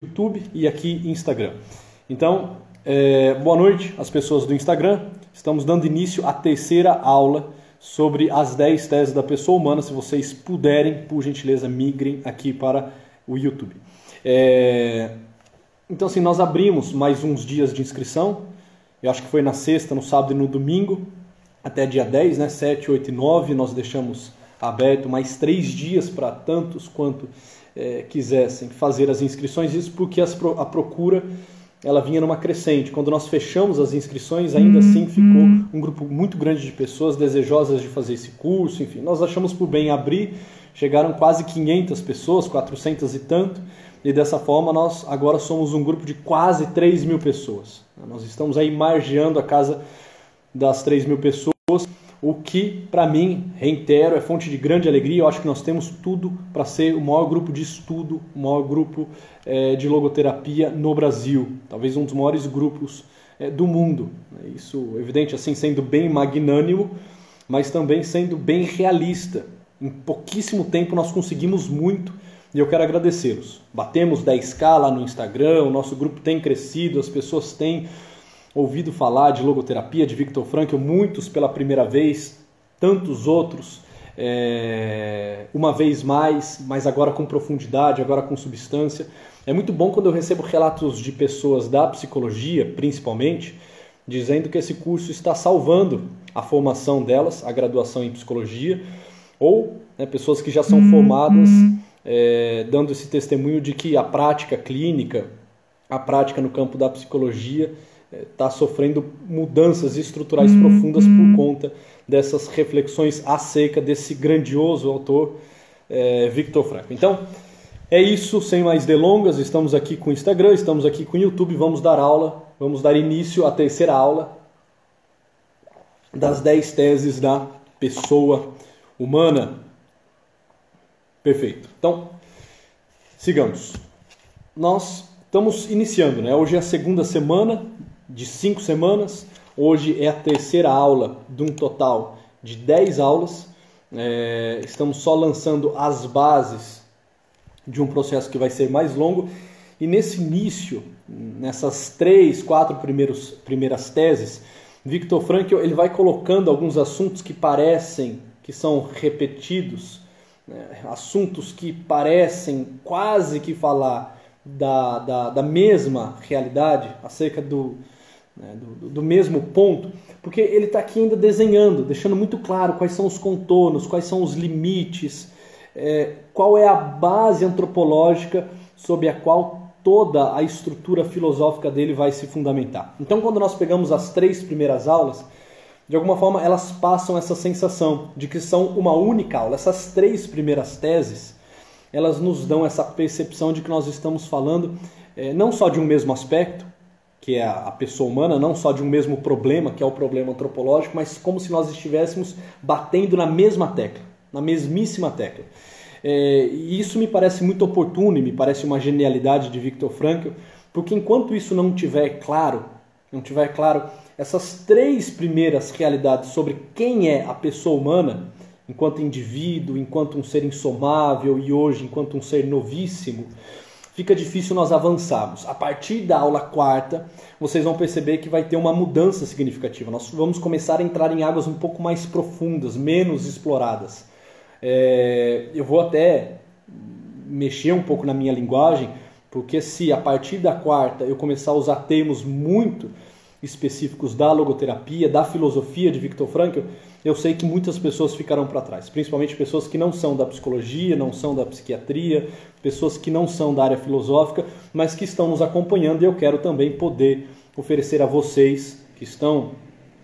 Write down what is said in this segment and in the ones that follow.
YouTube e aqui Instagram. Então, boa noite às pessoas do Instagram. Estamos dando início à terceira aula sobre as 10 teses da pessoa humana. Se vocês puderem, por gentileza, migrem aqui para o YouTube. Então, assim, nós abrimos mais uns dias de inscrição. Eu acho que foi na sexta, no sábado e no domingo, até dia 10, né? 7, 8 e 9, nós deixamos aberto mais 3 dias para tantos quanto quisessem fazer as inscrições. Isso porque a procura ela vinha numa crescente. Quando nós fechamos as inscrições, ainda assim ficou um grupo muito grande de pessoas desejosas de fazer esse curso. Enfim, nós achamos por bem abrir, chegaram quase 500 pessoas, 400 e tanto, e dessa forma nós agora somos um grupo de quase 3 mil pessoas. Nós estamos aí margeando a casa das 3 mil pessoas, o que, para mim, reitero, é fonte de grande alegria. Eu acho que nós temos tudo para ser o maior grupo de estudo, o maior grupo de logoterapia no Brasil. Talvez um dos maiores grupos do mundo. Isso, evidente, assim, sendo bem magnânimo, mas também sendo bem realista. Em pouquíssimo tempo nós conseguimos muito e eu quero agradecê-los. Batemos 10K lá no Instagram, o nosso grupo tem crescido, as pessoas têm ouvido falar de logoterapia, de Viktor Frankl, muitos pela primeira vez, tantos outros uma vez mais, mas agora com profundidade, agora com substância. É muito bom quando eu recebo relatos de pessoas da psicologia, principalmente, dizendo que esse curso está salvando a formação delas, a graduação em psicologia, ou pessoas que já são formadas, dando esse testemunho de que a prática clínica, a prática no campo da psicologia está sofrendo mudanças estruturais profundas por conta dessas reflexões acerca desse grandioso autor, Viktor Frankl. Então, é isso, sem mais delongas. Estamos aqui com o Instagram, estamos aqui com o YouTube. Vamos dar aula, vamos dar início à terceira aula das 10 teses da pessoa humana. Perfeito. Então, sigamos. Nós estamos iniciando, né? Hoje é a segunda semana de 5 semanas. Hoje é a terceira aula de um total de 10 aulas. Estamos só lançando as bases de um processo que vai ser mais longo. E nesse início, nessas 3, 4 primeiras teses, Viktor Frankl ele vai colocando alguns assuntos que parecem que são repetidos, assuntos que parecem quase que falar da mesma realidade, acerca do mesmo ponto, porque ele está aqui ainda desenhando, deixando muito claro quais são os contornos, quais são os limites, qual é a base antropológica sobre a qual toda a estrutura filosófica dele vai se fundamentar. Então, quando nós pegamos as 3 primeiras aulas, de alguma forma elas passam essa sensação de que são uma única aula. Essas 3 primeiras teses, elas nos dão essa percepção de que nós estamos falando não só de um mesmo aspecto, que é a pessoa humana, não só de um mesmo problema, que é o problema antropológico, mas como se nós estivéssemos batendo na mesma tecla, na mesmíssima tecla. E isso me parece muito oportuno e me parece uma genialidade de Viktor Frankl, porque enquanto isso não tiver claro, essas 3 primeiras realidades sobre quem é a pessoa humana, enquanto indivíduo, enquanto um ser insomável e hoje enquanto um ser novíssimo, fica difícil nós avançarmos. A partir da aula 4ª, vocês vão perceber que vai ter uma mudança significativa. Nós vamos começar a entrar em águas um pouco mais profundas, menos exploradas. Eu vou até mexer um pouco na minha linguagem, porque se a partir da 4ª eu começar a usar termos muito específicos da logoterapia, da filosofia de Viktor Frankl, eu sei que muitas pessoas ficarão para trás, principalmente pessoas que não são da psicologia, não são da psiquiatria, pessoas que não são da área filosófica, mas que estão nos acompanhando, e eu quero também poder oferecer a vocês que estão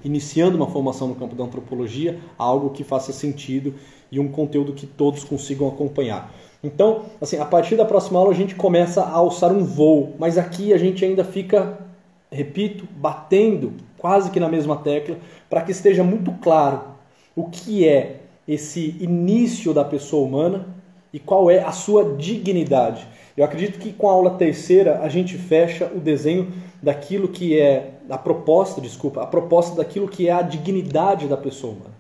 iniciando uma formação no campo da antropologia algo que faça sentido e um conteúdo que todos consigam acompanhar. Então, assim, a partir da próxima aula a gente começa a alçar um voo, mas aqui a gente ainda fica, repito, batendo quase que na mesma tecla, para que esteja muito claro o que é esse início da pessoa humana e qual é a sua dignidade. Eu acredito que com a aula terceira a gente fecha o desenho daquilo que é a proposta daquilo que é a dignidade da pessoa humana.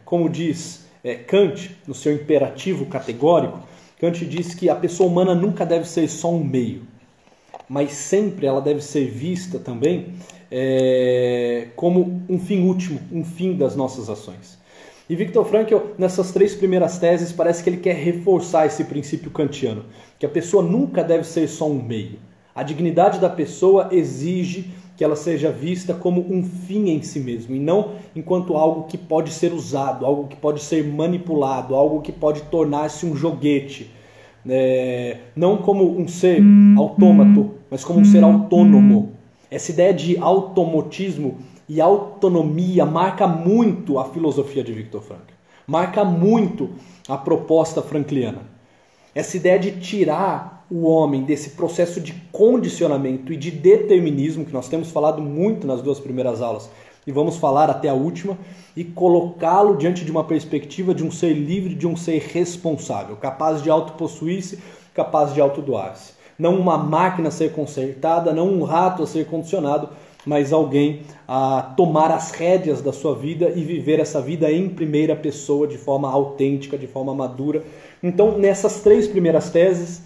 Como diz Kant, no seu imperativo categórico, Kant diz que a pessoa humana nunca deve ser só um meio. mas sempre ela deve ser vista também como um fim último, um fim das nossas ações. E Viktor Frankl, nessas 3 primeiras teses, parece que ele quer reforçar esse princípio kantiano, que a pessoa nunca deve ser só um meio. A dignidade da pessoa exige que ela seja vista como um fim em si mesmo, e não enquanto algo que pode ser usado, algo que pode ser manipulado, algo que pode tornar-se um joguete. Não como um ser autômato, mas como um ser autônomo. Essa ideia de automotismo e autonomia marca muito a filosofia de Viktor Frankl, marca muito a proposta frankliana. Essa ideia de tirar o homem desse processo de condicionamento e de determinismo, que nós temos falado muito nas 2 primeiras aulas, e vamos falar até a última, e colocá-lo diante de uma perspectiva de um ser livre, de um ser responsável, capaz de autopossuir-se, capaz de autodoar-se. Não uma máquina a ser consertada, não um rato a ser condicionado, mas alguém a tomar as rédeas da sua vida e viver essa vida em primeira pessoa, de forma autêntica, de forma madura. Então, nessas 3 primeiras teses,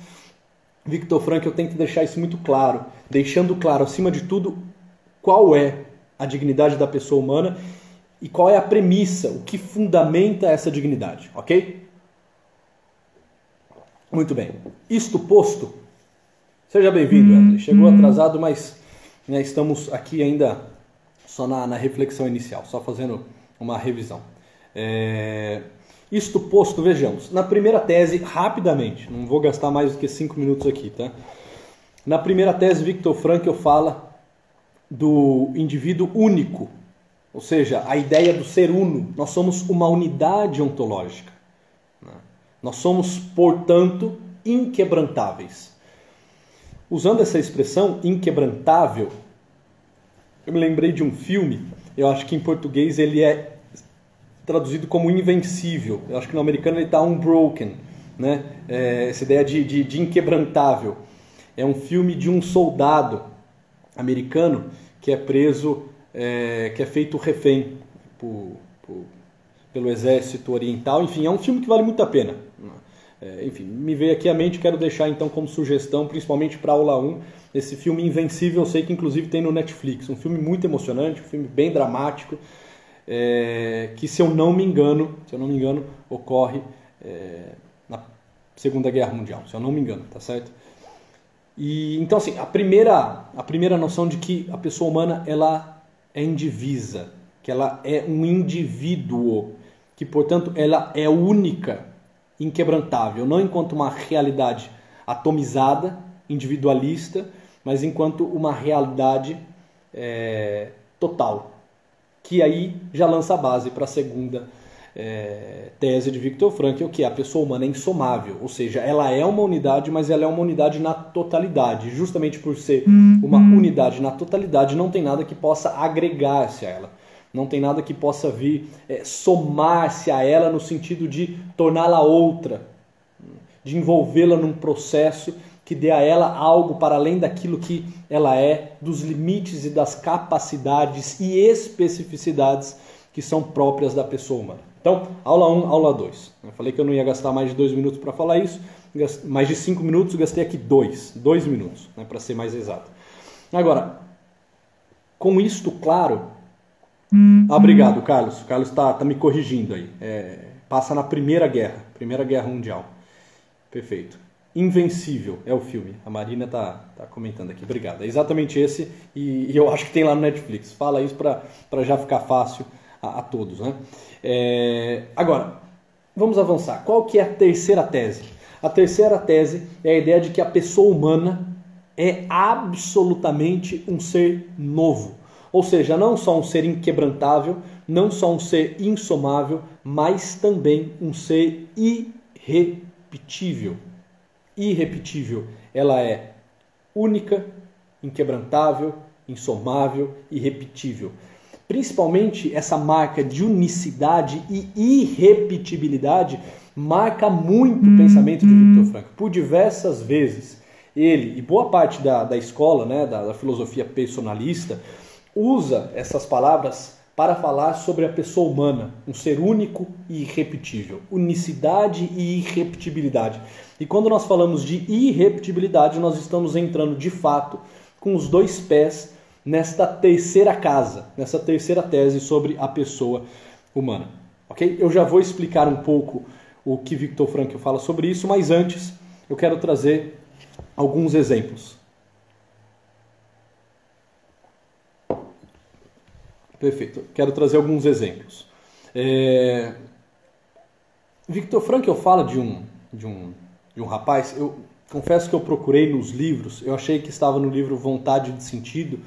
Viktor Frankl tenta deixar isso muito claro, deixando claro, acima de tudo, qual é a dignidade da pessoa humana e qual é a premissa, o que fundamenta essa dignidade, ok? Muito bem. Isto posto, seja bem-vindo, Wesley. Chegou atrasado, mas estamos aqui ainda só na reflexão inicial, só fazendo uma revisão. Isto posto, vejamos. Na primeira tese, rapidamente, não vou gastar mais do que 5 minutos aqui, tá? Na primeira tese, Viktor Frankl fala do indivíduo único, ou seja, a ideia do ser uno. Nós somos uma unidade ontológica. Nós somos, portanto, inquebrantáveis. Usando essa expressão, inquebrantável, eu me lembrei de um filme, eu acho que em português ele é traduzido como invencível. Eu acho que no americano ele está unbroken, né? Essa ideia de inquebrantável. É um filme de um soldado americano que é preso, que é feito refém pelo exército oriental. Enfim, é um filme que vale muito a pena. Enfim, me veio aqui à mente, quero deixar então como sugestão, principalmente para a aula 1, esse filme Invencível, eu sei que inclusive tem no Netflix. Um filme muito emocionante, um filme bem dramático, que se eu não me engano, ocorre na Segunda Guerra Mundial, se eu não me engano, tá certo? E então assim, a primeira noção de que a pessoa humana ela é indivisa, que ela é um indivíduo, que portanto ela é única, inquebrantável, não enquanto uma realidade atomizada, individualista, mas enquanto uma realidade total, que aí já lança a base para a segunda tese de Viktor Frankl, que é a pessoa humana é insomável, ou seja, ela é uma unidade, mas ela é uma unidade na totalidade. Justamente por ser uma unidade na totalidade, não tem nada que possa agregar-se a ela, não tem nada que possa vir somar-se a ela no sentido de torná-la outra, de envolvê-la num processo que dê a ela algo para além daquilo que ela é, dos limites e das capacidades e especificidades que são próprias da pessoa humana. Então, aula 1, aula 2. Eu falei que eu não ia gastar mais de 2 minutos para falar isso, mais de 5 minutos, gastei aqui 2 minutos, né, para ser mais exato. Agora, com isto claro... Obrigado, Carlos. O Carlos está me corrigindo aí. Passa na Primeira Guerra Mundial. Perfeito. Invencível é o filme. A Marina tá comentando aqui. Obrigado. É exatamente esse e eu acho que tem lá no Netflix. Fala isso para já ficar fácil a todos, né? Agora, vamos avançar. Qual que é a terceira tese? A terceira tese é a ideia de que a pessoa humana é absolutamente um ser novo. Ou seja, não só um ser inquebrantável, não só um ser insomável, mas também um ser irrepetível. Irrepetível. Ela é única, inquebrantável, insomável, irrepetível. Principalmente essa marca de unicidade e irrepetibilidade marca muito o pensamento de Viktor Frankl. Por diversas vezes, ele e boa parte da escola, né, da filosofia personalista, usa essas palavras para falar sobre a pessoa humana, um ser único e irrepetível. Unicidade e irrepetibilidade. E quando nós falamos de irrepetibilidade, nós estamos entrando de fato com os dois pés nesta terceira casa, nessa terceira tese sobre a pessoa humana. Ok? Eu já vou explicar um pouco o que Viktor Frankl fala sobre isso, mas antes eu quero trazer alguns exemplos. Perfeito. Quero trazer alguns exemplos. Viktor Frankl fala de um rapaz. Eu confesso que eu procurei nos livros. Eu achei que estava no livro Vontade de Sentido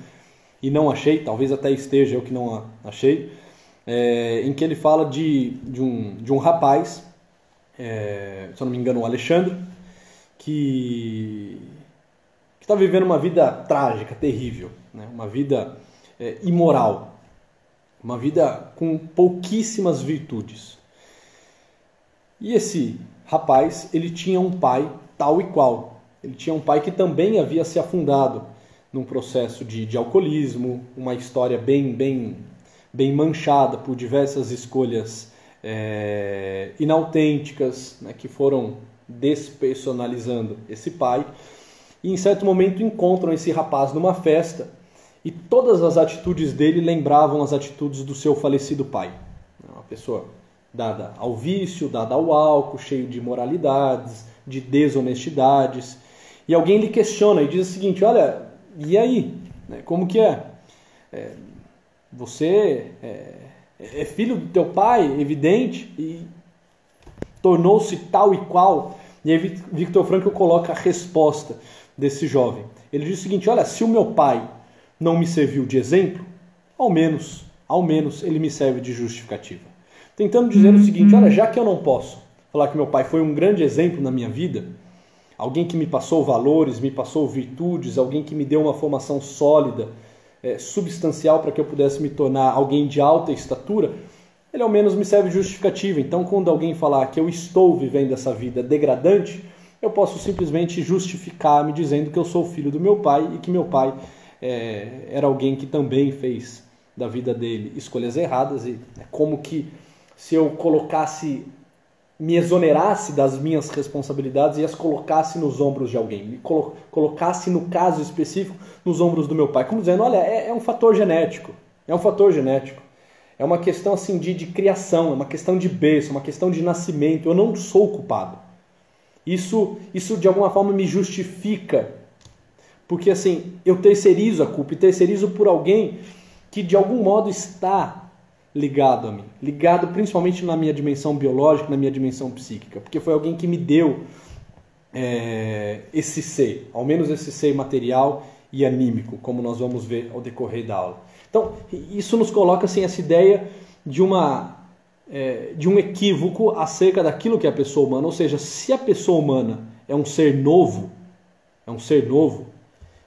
e não achei. Talvez até esteja, eu que não achei. Em que ele fala de um rapaz, se eu não me engano, o Alexandre, que está vivendo uma vida trágica, terrível, né? Uma vida imoral. Uma vida com pouquíssimas virtudes. E esse rapaz, ele tinha um pai tal e qual. Ele tinha um pai que também havia se afundado num processo de alcoolismo, uma história bem manchada por diversas escolhas inautênticas, né, que foram despersonalizando esse pai. E em certo momento encontram esse rapaz numa festa. E todas as atitudes dele lembravam as atitudes do seu falecido pai. Uma pessoa dada ao vício, dada ao álcool, cheio de imoralidades, de desonestidades. E alguém lhe questiona e diz o seguinte: olha, e aí? Como que é? Você é filho do teu pai, evidente, e tornou-se tal e qual. E aí Viktor Frankl coloca a resposta desse jovem. Ele diz o seguinte: olha, se o meu pai não me serviu de exemplo, ao menos ele me serve de justificativa. Tentando dizer o seguinte: olha, já que eu não posso falar que meu pai foi um grande exemplo na minha vida, alguém que me passou valores, me passou virtudes, alguém que me deu uma formação sólida, substancial para que eu pudesse me tornar alguém de alta estatura, ele ao menos me serve de justificativa. Então, quando alguém falar que eu estou vivendo essa vida degradante, eu posso simplesmente justificar-me dizendo que eu sou filho do meu pai e que meu pai era alguém que também fez da vida dele escolhas erradas, e como que se eu colocasse, me exonerasse das minhas responsabilidades e as colocasse nos ombros de alguém, me colocasse no caso específico nos ombros do meu pai, como dizendo, olha, é um fator genético, é uma questão assim de criação, é uma questão de berço, é uma questão de nascimento, eu não sou culpado. Isso de alguma forma me justifica. Porque assim, eu terceirizo a culpa, e terceirizo por alguém que de algum modo está ligado a mim. Ligado principalmente na minha dimensão biológica, na minha dimensão psíquica. Porque foi alguém que me deu esse ser, ao menos esse ser material e anímico, como nós vamos ver ao decorrer da aula. Então, isso nos coloca assim, essa ideia de um equívoco acerca daquilo que é a pessoa humana. Ou seja, se a pessoa humana é um ser novo,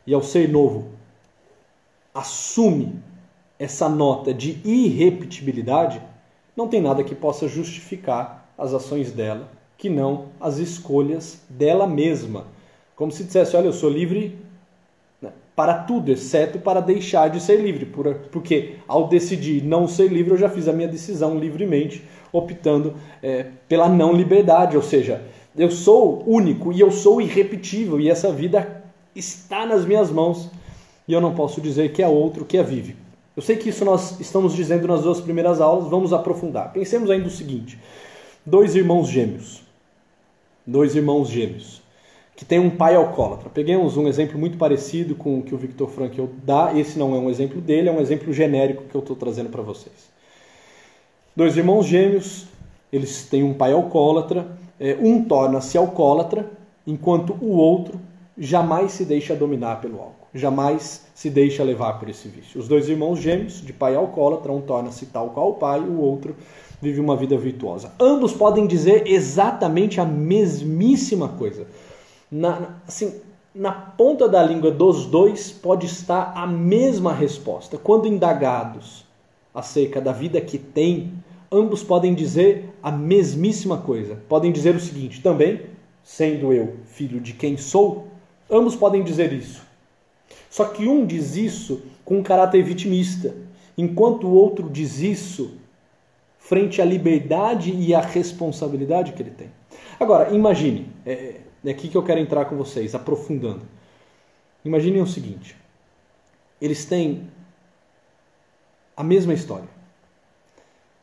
e ao ser novo assume essa nota de irrepetibilidade, não tem nada que possa justificar as ações dela, que não as escolhas dela mesma. Como se dissesse, olha, eu sou livre para tudo, exceto para deixar de ser livre, porque ao decidir não ser livre, eu já fiz a minha decisão livremente, optando pela não liberdade, ou seja, eu sou único e eu sou irrepetível, e essa vida está nas minhas mãos, e eu não posso dizer que é outro que a vive. Eu sei que isso nós estamos dizendo nas duas primeiras aulas, vamos aprofundar. Pensemos ainda o seguinte: dois irmãos gêmeos, que têm um pai alcoólatra. Peguemos um exemplo muito parecido com o que o Viktor Frankl dá. Esse não é um exemplo dele, é um exemplo genérico que eu estou trazendo para vocês. Dois irmãos gêmeos, eles têm um pai alcoólatra, um torna-se alcoólatra, enquanto o outro jamais se deixa dominar pelo álcool, jamais se deixa levar por esse vício. Os dois irmãos gêmeos, de pai alcoólatra, um torna-se tal qual o pai, o outro vive uma vida virtuosa. Ambos podem dizer exatamente a mesmíssima coisa. Na ponta da língua dos dois pode estar a mesma resposta. Quando indagados acerca da vida que têm, ambos podem dizer a mesmíssima coisa. Podem dizer o seguinte também, sendo eu filho de quem sou, ambos podem dizer isso. Só que um diz isso com um caráter vitimista, enquanto o outro diz isso frente à liberdade e à responsabilidade que ele tem. Agora, imagine, é aqui que eu quero entrar com vocês, aprofundando. Imaginem o seguinte, eles têm a mesma história.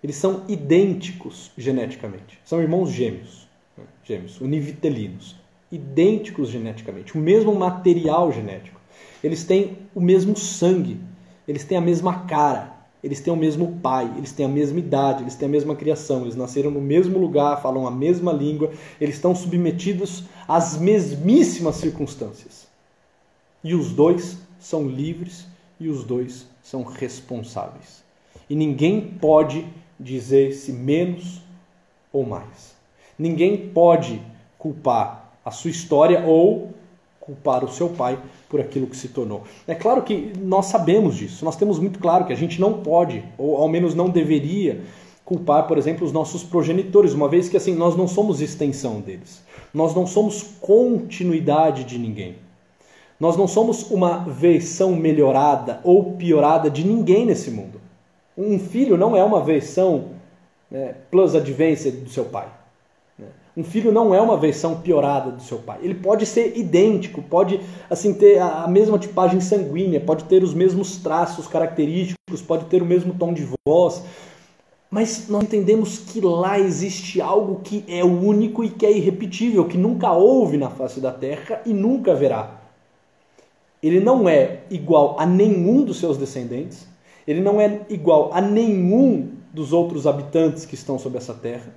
Eles são idênticos geneticamente. São irmãos gêmeos, né? Gêmeos, univitelinos. Idênticos geneticamente, o mesmo material genético. Eles têm o mesmo sangue, eles têm a mesma cara, eles têm o mesmo pai, eles têm a mesma idade, eles têm a mesma criação, eles nasceram no mesmo lugar, falam a mesma língua, eles estão submetidos às mesmíssimas circunstâncias. E os dois são livres e os dois são responsáveis. E ninguém pode dizer-se menos ou mais. Ninguém pode culpar a sua história ou culpar o seu pai por aquilo que se tornou. É claro que nós sabemos disso, nós temos muito claro que a gente não pode, ou ao menos não deveria, culpar, por exemplo, os nossos progenitores, uma vez que assim nós não somos extensão deles. Nós não somos continuidade de ninguém. Nós não somos uma versão melhorada ou piorada de ninguém nesse mundo. Um filho não é uma versão plus advanced do seu pai. Um filho não é uma versão piorada do seu pai. Ele pode ser idêntico, pode assim ter a mesma tipagem sanguínea, pode ter os mesmos traços característicos, pode ter o mesmo tom de voz. Mas nós entendemos que lá existe algo que é único e que é irrepetível, que nunca houve na face da terra e nunca haverá. Ele não é igual a nenhum dos seus descendentes, ele não é igual a nenhum dos outros habitantes que estão sobre essa terra.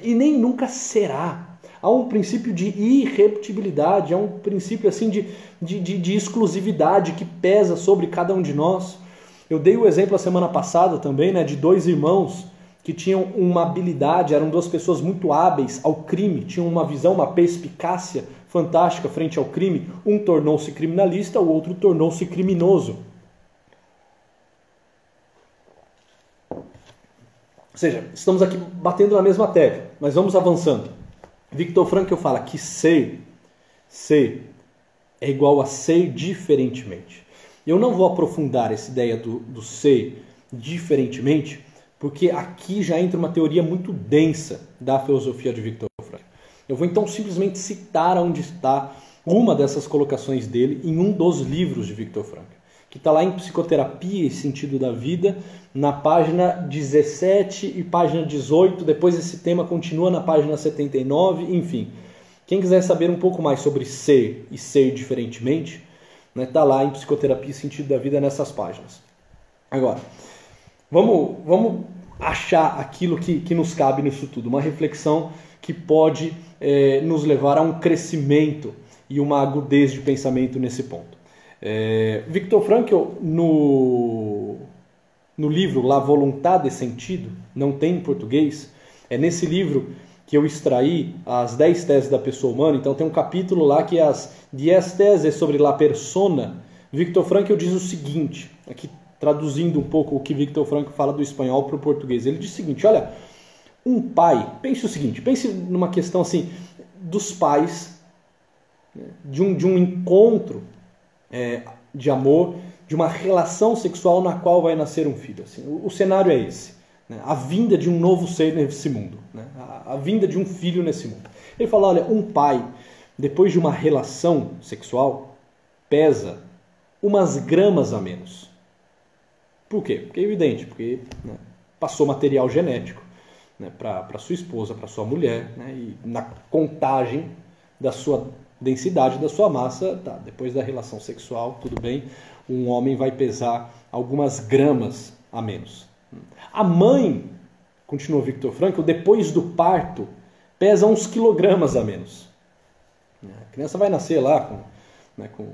E nem nunca será. Há um princípio de irrepetibilidade, há um princípio assim de exclusividade que pesa sobre cada um de nós. Eu dei o exemplo a semana passada também, de dois irmãos que tinham uma habilidade, eram duas pessoas muito hábeis ao crime, tinham uma visão, uma perspicácia fantástica frente ao crime. Um tornou-se criminalista, o outro tornou-se criminoso. Ou seja, estamos aqui batendo na mesma tecla, mas vamos avançando. Viktor Frankl fala que ser é igual a ser diferentemente. Eu não vou aprofundar essa ideia do ser diferentemente, porque aqui já entra uma teoria muito densa da filosofia de Viktor Frankl. Eu vou então simplesmente citar onde está uma dessas colocações dele em um dos livros de Viktor Frankl, que está lá em Psicoterapia e Sentido da Vida, na página 17 e página 18, depois esse tema continua na página 79, enfim. Quem quiser saber um pouco mais sobre ser e ser diferentemente, está lá em Psicoterapia e Sentido da Vida nessas páginas. Agora, vamos achar aquilo que nos cabe nisso tudo, uma reflexão que pode nos levar a um crescimento e uma agudez de pensamento nesse ponto. Viktor Frankl, no livro La Volonté de Sentido, não tem em português, é nesse livro que eu extraí as 10 teses da pessoa humana. Então tem um capítulo lá que é as 10 teses sobre la persona. Viktor Frankl diz o seguinte, aqui traduzindo um pouco o que Viktor Frankl fala do espanhol para o português. Ele diz o seguinte, olha, um pai, pense o seguinte, pense numa questão assim, dos pais, de um encontro de amor, de uma relação sexual na qual vai nascer um filho. Assim, o cenário é esse, a vinda de um novo ser nesse mundo, a vinda de um filho nesse mundo. Ele fala, olha, um pai, depois de uma relação sexual, pesa umas gramas a menos. Por quê? Porque é evidente, porque passou material genético para sua esposa, para sua mulher, e na contagem da sua densidade da sua massa, depois da relação sexual, tudo bem, um homem vai pesar algumas gramas a menos. A mãe, continua Viktor Frankl, depois do parto, pesa uns quilogramas a menos. A criança vai nascer lá com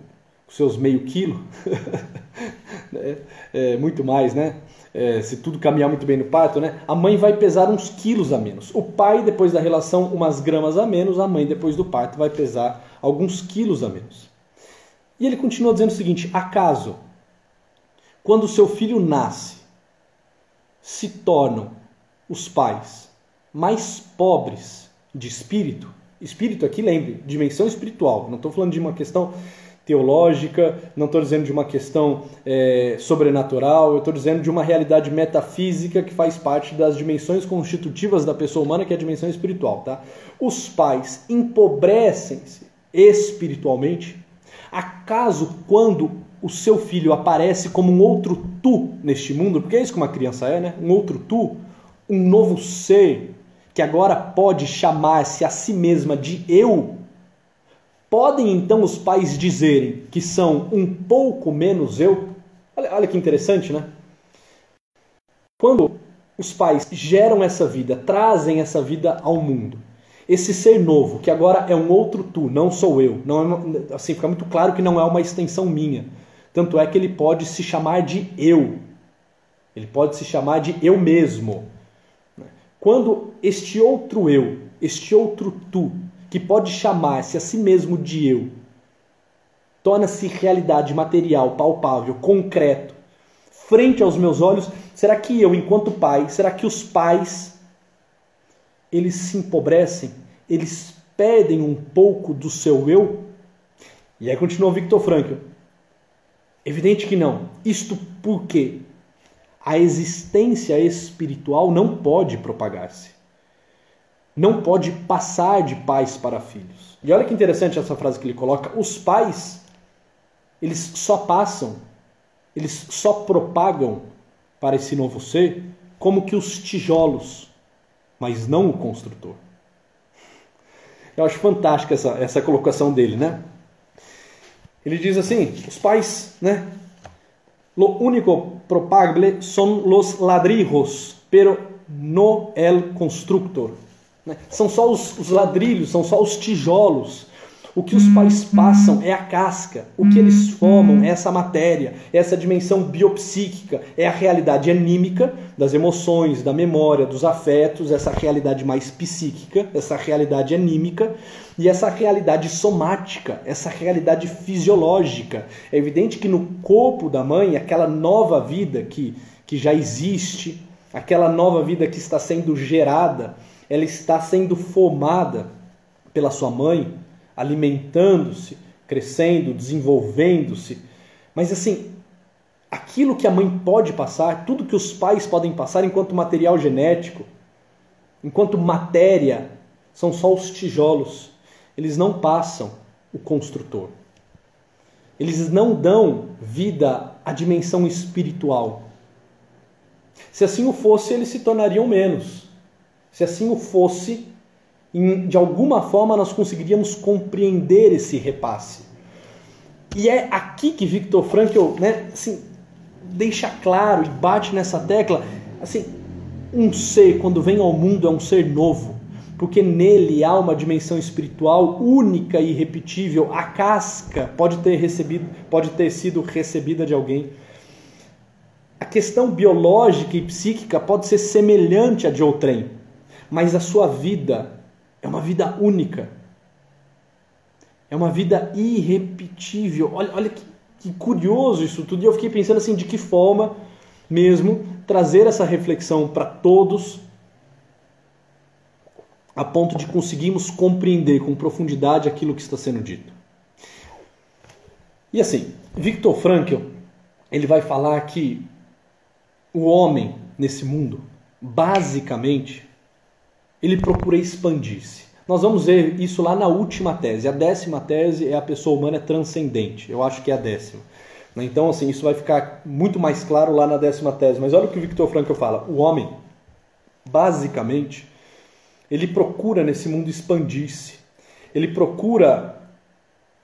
seus meio quilo, muito mais, se tudo caminhar muito bem no parto, a mãe vai pesar uns quilos a menos. O pai, depois da relação, umas gramas a menos, a mãe, depois do parto, vai pesar alguns quilos a menos. E ele continua dizendo o seguinte, acaso, quando o seu filho nasce, se tornam os pais mais pobres de espírito? Espírito aqui, lembre, dimensão espiritual, não estou falando de uma questão teológica, não estou dizendo de uma questão sobrenatural, eu estou dizendo de uma realidade metafísica que faz parte das dimensões constitutivas da pessoa humana, que é a dimensão espiritual. Tá? Os pais empobrecem-se espiritualmente. Acaso quando o seu filho aparece como um outro tu neste mundo, porque é isso que uma criança é, né? Um outro tu, um novo ser, que agora pode chamar-se a si mesma de eu, podem então os pais dizerem que são um pouco menos eu? Olha que interessante, né? Quando os pais geram essa vida, trazem essa vida ao mundo, esse ser novo, que agora é um outro tu, não sou eu, não é, assim, fica muito claro que não é uma extensão minha. Tanto é que ele pode se chamar de eu. Ele pode se chamar de eu mesmo. Quando este outro eu, este outro tu, que pode chamar-se a si mesmo de eu, torna-se realidade material, palpável, concreto, frente aos meus olhos, será que eu, enquanto pai, será que os pais, eles se empobrecem? Eles perdem um pouco do seu eu? E aí continua Viktor Frankl. Evidente que não. Isto porque a existência espiritual não pode propagar-se. Não pode passar de pais para filhos. E olha que interessante essa frase que ele coloca. Os pais, eles só passam, eles só propagam para esse novo ser como que os tijolos, mas não o construtor. Eu acho fantástica essa colocação dele, né? Ele diz assim, os pais, né? Lo único propagable son los ladrillos, pero no el constructor. São só os ladrilhos, são só os tijolos. O que os pais passam é a casca. O que eles formam é essa matéria, é essa dimensão biopsíquica, é a realidade anímica das emoções, da memória, dos afetos, essa realidade mais psíquica, essa realidade anímica e essa realidade somática, essa realidade fisiológica. É evidente que no corpo da mãe, aquela nova vida que já existe, aquela nova vida que está sendo gerada, ela está sendo formada pela sua mãe, alimentando-se, crescendo, desenvolvendo-se. Mas assim, aquilo que a mãe pode passar, tudo que os pais podem passar enquanto material genético, enquanto matéria, são só os tijolos. Eles não passam o construtor. Eles não dão vida à dimensão espiritual. Se assim o fosse, eles se tornariam menos. Se assim o fosse, de alguma forma nós conseguiríamos compreender esse repasse. E é aqui que Viktor Frankl, né, assim, deixa claro e bate nessa tecla, assim, um ser quando vem ao mundo é um ser novo, porque nele há uma dimensão espiritual única e irrepetível. A casca pode ter sido recebida de alguém. A questão biológica e psíquica pode ser semelhante à de outrem, mas a sua vida é uma vida única. É uma vida irrepetível. Olha que curioso isso tudo. E eu fiquei pensando assim, de que forma mesmo trazer essa reflexão para todos, a ponto de conseguirmos compreender com profundidade aquilo que está sendo dito. E assim, Viktor Frankl, ele vai falar que o homem nesse mundo, basicamente, ele procura expandir-se. Nós vamos ver isso lá na última tese. A 10ª tese é a pessoa humana transcendente. Eu acho que é a 10ª. Então, assim, isso vai ficar muito mais claro lá na 10ª tese. Mas olha o que o Viktor Frankl fala. O homem, basicamente, ele procura nesse mundo expandir-se. Ele procura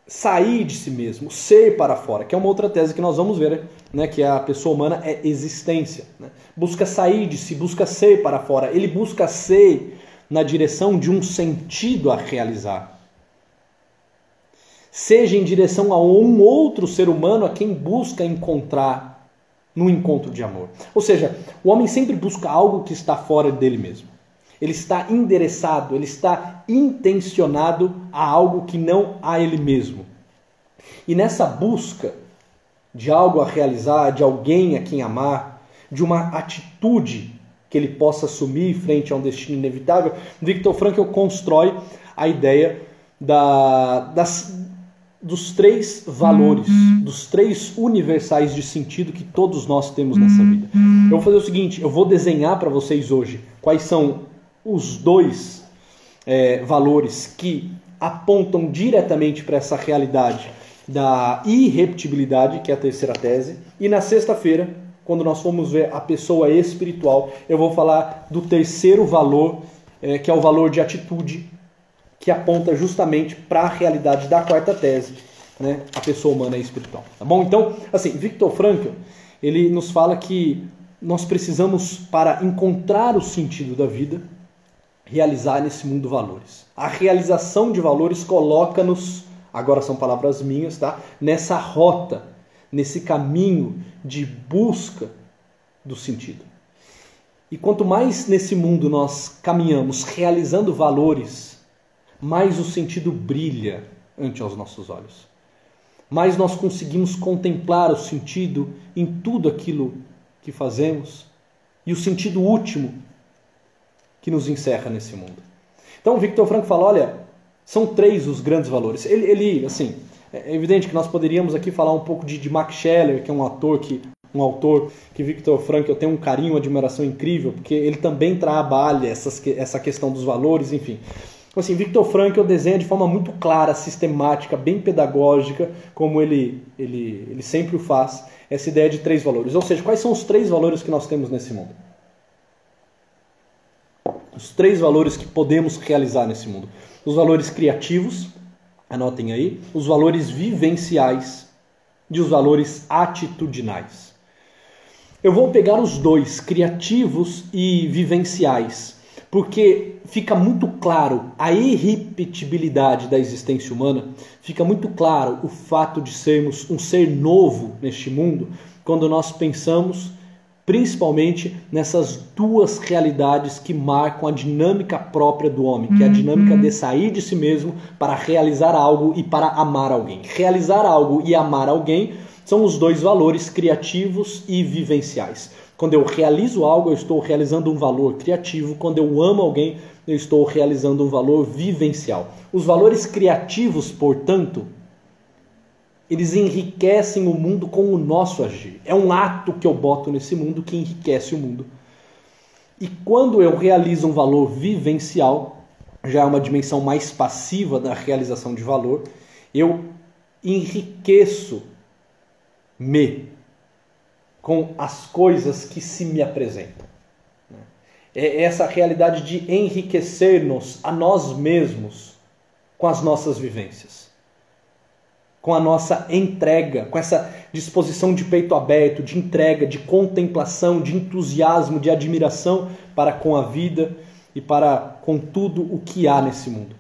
sair de si mesmo, ser para fora, que é uma outra tese que nós vamos ver, né? Que a pessoa humana é existência. Né? Busca sair de si, busca ser para fora. Ele busca ser na direção de um sentido a realizar. Seja em direção a um outro ser humano a quem busca encontrar no encontro de amor. Ou seja, o homem sempre busca algo que está fora dele mesmo. Ele está endereçado, ele está intencionado a algo que não a ele mesmo. E nessa busca de algo a realizar, de alguém a quem amar, de uma atitude que ele possa assumir frente a um destino inevitável, Viktor Frankl constrói a ideia dos 3 valores, dos 3 universais de sentido que todos nós temos nessa vida. Eu vou fazer o seguinte, eu vou desenhar para vocês hoje quais são os 2 valores que apontam diretamente para essa realidade da irrepetibilidade, que é a terceira tese, e na sexta-feira, quando nós formos ver a pessoa espiritual, eu vou falar do terceiro valor, que é o valor de atitude, que aponta justamente para a realidade da quarta tese, né? A pessoa humana e espiritual. Tá bom? Então, assim, Viktor Frankl, ele nos fala que nós precisamos, para encontrar o sentido da vida, realizar nesse mundo valores. A realização de valores coloca-nos, agora são palavras minhas, tá? Nessa rota, nesse caminho de busca do sentido. E quanto mais nesse mundo nós caminhamos realizando valores, mais o sentido brilha ante aos nossos olhos. Mais nós conseguimos contemplar o sentido em tudo aquilo que fazemos e o sentido último que nos encerra nesse mundo. Então, Viktor Frankl fala, olha, são 3 os grandes valores. Ele assim, é evidente que nós poderíamos aqui falar um pouco de Max Scheler, que é um autor que Viktor Frankl tem um carinho, uma admiração incrível, porque ele também trabalha essa questão dos valores, enfim. Assim, Viktor Frankl desenha de forma muito clara, sistemática, bem pedagógica, como ele sempre o faz, essa ideia de 3 valores. Ou seja, quais são os 3 valores que nós temos nesse mundo? Os 3 valores que podemos realizar nesse mundo. Os valores criativos, anotem aí, os valores vivenciais e os valores atitudinais. Eu vou pegar os 2, criativos e vivenciais, porque fica muito claro a irrepetibilidade da existência humana, fica muito claro o fato de sermos um ser novo neste mundo, quando nós pensamos principalmente nessas 2 realidades que marcam a dinâmica própria do homem, que é a dinâmica de sair de si mesmo para realizar algo e para amar alguém. Realizar algo e amar alguém são os 2 valores criativos e vivenciais. Quando eu realizo algo, eu estou realizando um valor criativo. Quando eu amo alguém, eu estou realizando um valor vivencial. Os valores criativos, portanto, eles enriquecem o mundo com o nosso agir. É um ato que eu boto nesse mundo que enriquece o mundo. E quando eu realizo um valor vivencial, já é uma dimensão mais passiva da realização de valor, eu enriqueço-me com as coisas que se me apresentam. É essa realidade de enriquecer-nos a nós mesmos com as nossas vivências, com a nossa entrega, com essa disposição de peito aberto, de entrega, de contemplação, de entusiasmo, de admiração para com a vida e para com tudo o que há nesse mundo.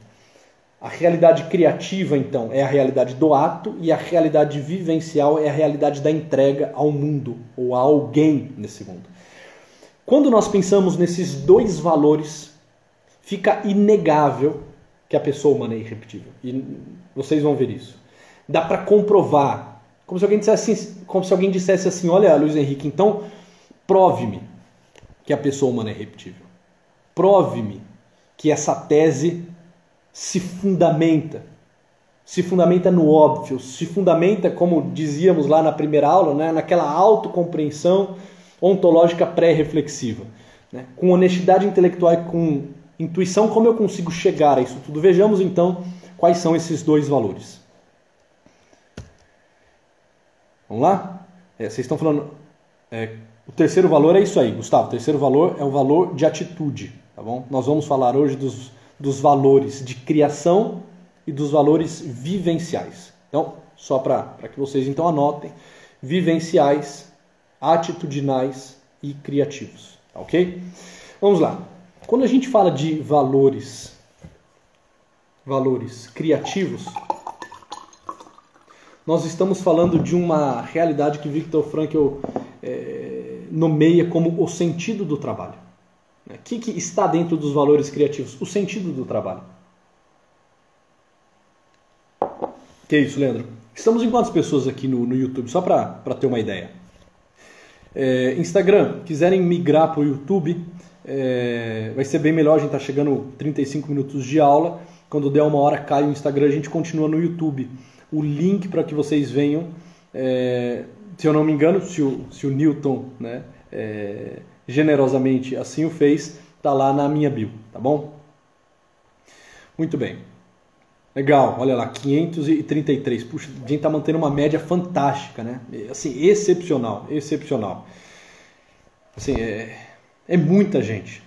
A realidade criativa, então, é a realidade do ato, e a realidade vivencial é a realidade da entrega ao mundo ou a alguém nesse mundo. Quando nós pensamos nesses 2 valores, fica inegável que a pessoa humana é irrepetível. E vocês vão ver isso. Dá para comprovar, como se alguém dissesse assim, olha, Luiz Henrique, então prove-me que a pessoa humana é irrepetível. Prove-me que essa tese se fundamenta no óbvio, se fundamenta, como dizíamos lá na primeira aula, né, naquela autocompreensão ontológica pré-reflexiva, né, com honestidade intelectual e com intuição, como eu consigo chegar a isso tudo. Vejamos então quais são esses 2 valores. Vamos lá? Vocês estão falando... o terceiro valor é isso aí, Gustavo. O terceiro valor é o valor de atitude. Tá bom? Nós vamos falar hoje dos valores de criação e dos valores vivenciais. Então, só para que vocês então anotem, vivenciais, atitudinais e criativos. Ok? Vamos lá. Quando a gente fala de valores criativos, nós estamos falando de uma realidade que Viktor Frankl nomeia como o sentido do trabalho. O que está dentro dos valores criativos? O sentido do trabalho. Que é isso, Leandro? Estamos em quantas pessoas aqui no YouTube? Só para ter uma ideia. Instagram, quiserem migrar para o YouTube, vai ser bem melhor. A gente está chegando 35 minutos de aula. Quando der 1 hora cai o Instagram, a gente continua no YouTube. o link para que vocês venham. Se eu não me engano, se o Newton, né, generosamente assim o fez, está lá na minha bio, tá bom? Muito bem. Legal, olha lá, 533. Puxa, a gente está mantendo uma média fantástica, né? Assim, excepcional, excepcional. Assim, é muita gente,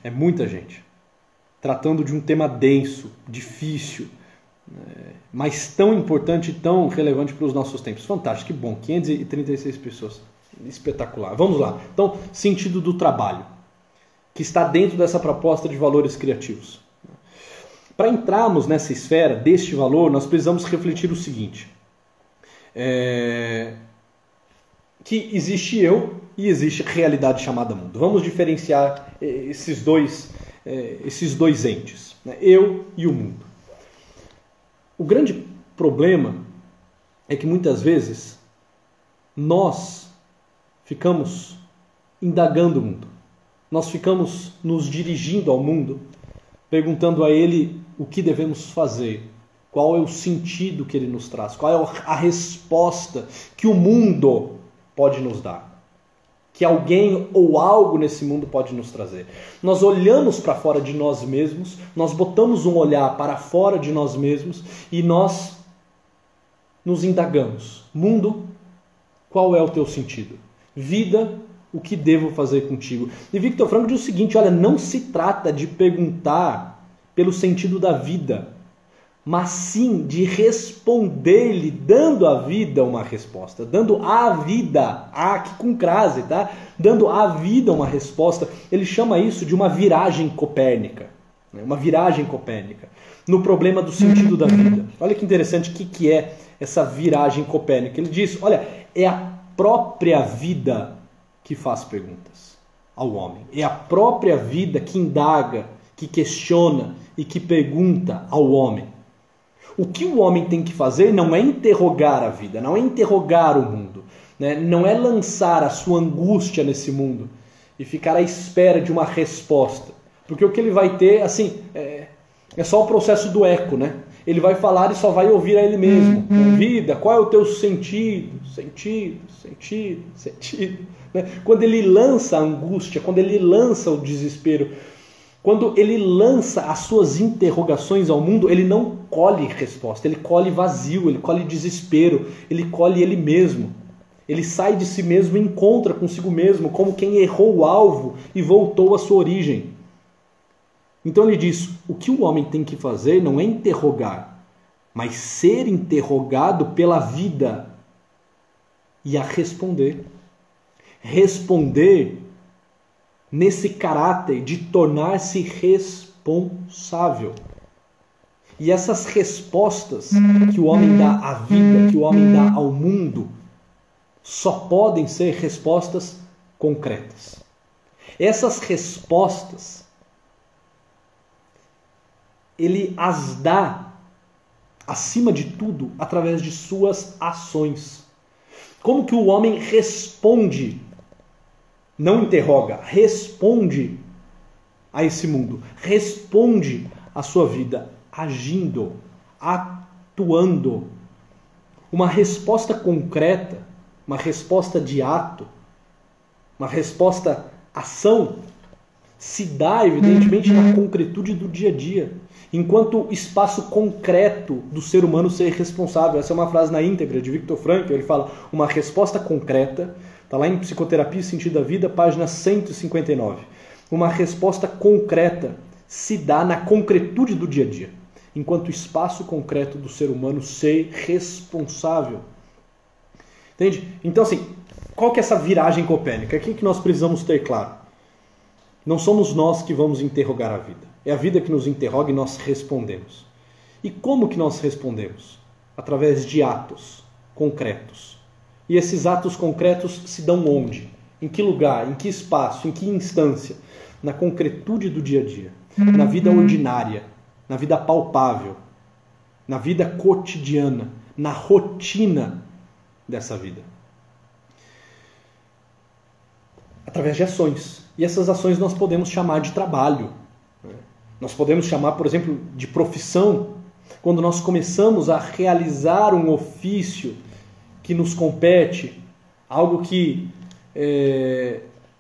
tratando de um tema denso, difícil, mas tão importante e tão relevante para os nossos tempos. Fantástico, que bom, 536 pessoas, espetacular. Vamos lá, então, sentido do trabalho, que está dentro dessa proposta de valores criativos. Para entrarmos nessa esfera deste valor, nós precisamos refletir o seguinte, que existe eu e existe realidade chamada mundo. Vamos diferenciar esses dois entes, né? Eu e o mundo. O grande problema é que muitas vezes nós ficamos indagando o mundo. Nós ficamos nos dirigindo ao mundo, perguntando a ele o que devemos fazer, qual é o sentido que ele nos traz, qual é a resposta que o mundo pode nos dar, que alguém ou algo nesse mundo pode nos trazer. Nós olhamos para fora de nós mesmos, nós botamos um olhar para fora de nós mesmos e nós nos indagamos. Mundo, qual é o teu sentido? Vida, o que devo fazer contigo? E Viktor Frankl diz o seguinte, olha, não se trata de perguntar pelo sentido da vida, mas sim de responder-lhe dando à vida uma resposta, dando à vida, aqui com crase, tá? Dando à vida uma resposta. Ele chama isso de uma viragem copérnica, né? Uma viragem copérnica no problema do sentido da vida. Olha que interessante, o que é essa viragem copérnica? Ele diz, olha, é a própria vida que faz perguntas ao homem. É a própria vida que indaga, que questiona e que pergunta ao homem. O que o homem tem que fazer não é interrogar a vida, não é interrogar o mundo, né? Não é lançar a sua angústia nesse mundo e ficar à espera de uma resposta. Porque o que ele vai ter, assim, é só o processo do eco, né? Ele vai falar e só vai ouvir a ele mesmo. Vida, qual é o teu sentido? Sentido. Né? Quando ele lança a angústia, quando ele lança o desespero, quando ele lança as suas interrogações ao mundo, ele não colhe resposta, ele colhe vazio, ele colhe desespero, ele colhe ele mesmo. Ele sai de si mesmo e encontra consigo mesmo, como quem errou o alvo e voltou à sua origem. Então ele diz, o que o homem tem que fazer não é interrogar, mas ser interrogado pela vida e a responder. Responder nesse caráter de tornar-se responsável. E essas respostas que o homem dá à vida, que o homem dá ao mundo, só podem ser respostas concretas. Essas respostas, ele as dá, acima de tudo, através de suas ações. Como que o homem responde? Não interroga, responde a esse mundo, responde à sua vida, agindo, atuando. Uma resposta concreta, uma resposta de ato, uma resposta ação, se dá evidentemente na concretude do dia a dia, enquanto espaço concreto do ser humano ser responsável. Essa é uma frase na íntegra de Viktor Frankl, ele fala, uma resposta concreta. Está lá em Psicoterapia e Sentido da Vida, página 159. Uma resposta concreta se dá na concretude do dia a dia, enquanto espaço concreto do ser humano ser responsável. Entende? Então, assim, qual que é essa viragem copérnica? O que nós precisamos ter claro? Não somos nós que vamos interrogar a vida. É a vida que nos interroga e nós respondemos. E como que nós respondemos? Através de atos concretos. E esses atos concretos se dão onde? Em que lugar? Em que espaço? Em que instância? Na concretude do dia a dia. Na vida ordinária. Na vida palpável. Na vida cotidiana. Na rotina dessa vida. Através de ações. E essas ações nós podemos chamar de trabalho. Nós podemos chamar, por exemplo, de profissão. quando nós começamos a realizar um ofício que nos compete, algo que,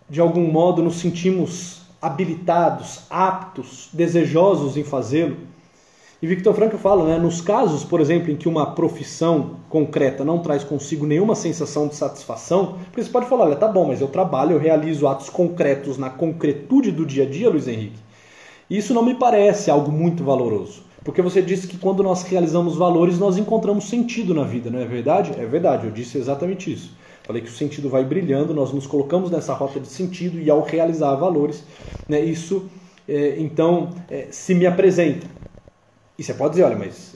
de algum modo, nos sentimos habilitados, aptos, desejosos em fazê-lo. E Viktor Frankl fala, né, nos casos, por exemplo, em que uma profissão concreta não traz consigo nenhuma sensação de satisfação, porque você pode falar, olha, tá bom, mas eu trabalho, eu realizo atos concretos na concretude do dia a dia, Luiz Henrique. Isso não me parece algo muito valoroso, porque você disse que quando nós realizamos valores, nós encontramos sentido na vida, não é verdade? É verdade, eu disse exatamente isso. Falei que o sentido vai brilhando, nós nos colocamos nessa rota de sentido e ao realizar valores, né, isso, então, se me apresenta. E você pode dizer, olha, mas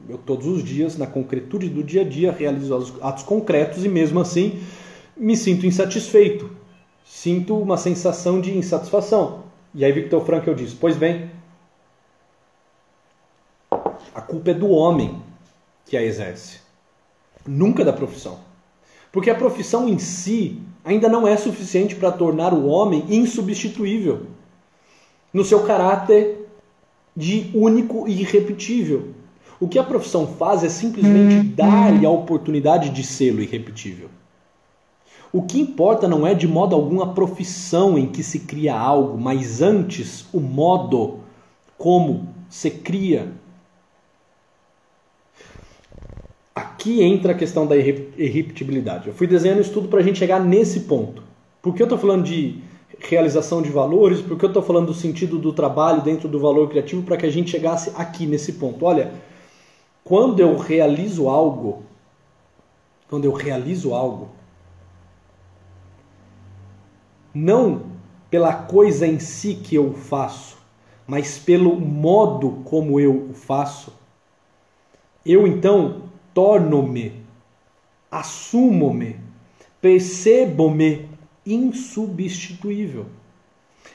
eu todos os dias, na concretude do dia a dia, realizo atos concretos e mesmo assim me sinto insatisfeito. Sinto uma sensação de insatisfação. E aí Viktor Frankl diz, pois bem, a culpa é do homem que a exerce, nunca da profissão. Porque a profissão em si ainda não é suficiente para tornar o homem insubstituível no seu caráter de único e irrepetível. O que a profissão faz é simplesmente dar-lhe a oportunidade de sê-lo irrepetível. O que importa não é de modo algum a profissão em que se cria algo, mas antes o modo como se cria. Aqui entra a questão da irrepetibilidade. Eu fui desenhando isso tudo para a gente chegar nesse ponto. Por que eu estou falando de realização de valores? Porque eu estou falando do sentido do trabalho dentro do valor criativo para que a gente chegasse aqui nesse ponto. Olha, quando eu realizo algo, não pela coisa em si que eu faço, mas pelo modo como eu o faço, eu então torno-me, assumo-me, percebo-me insubstituível.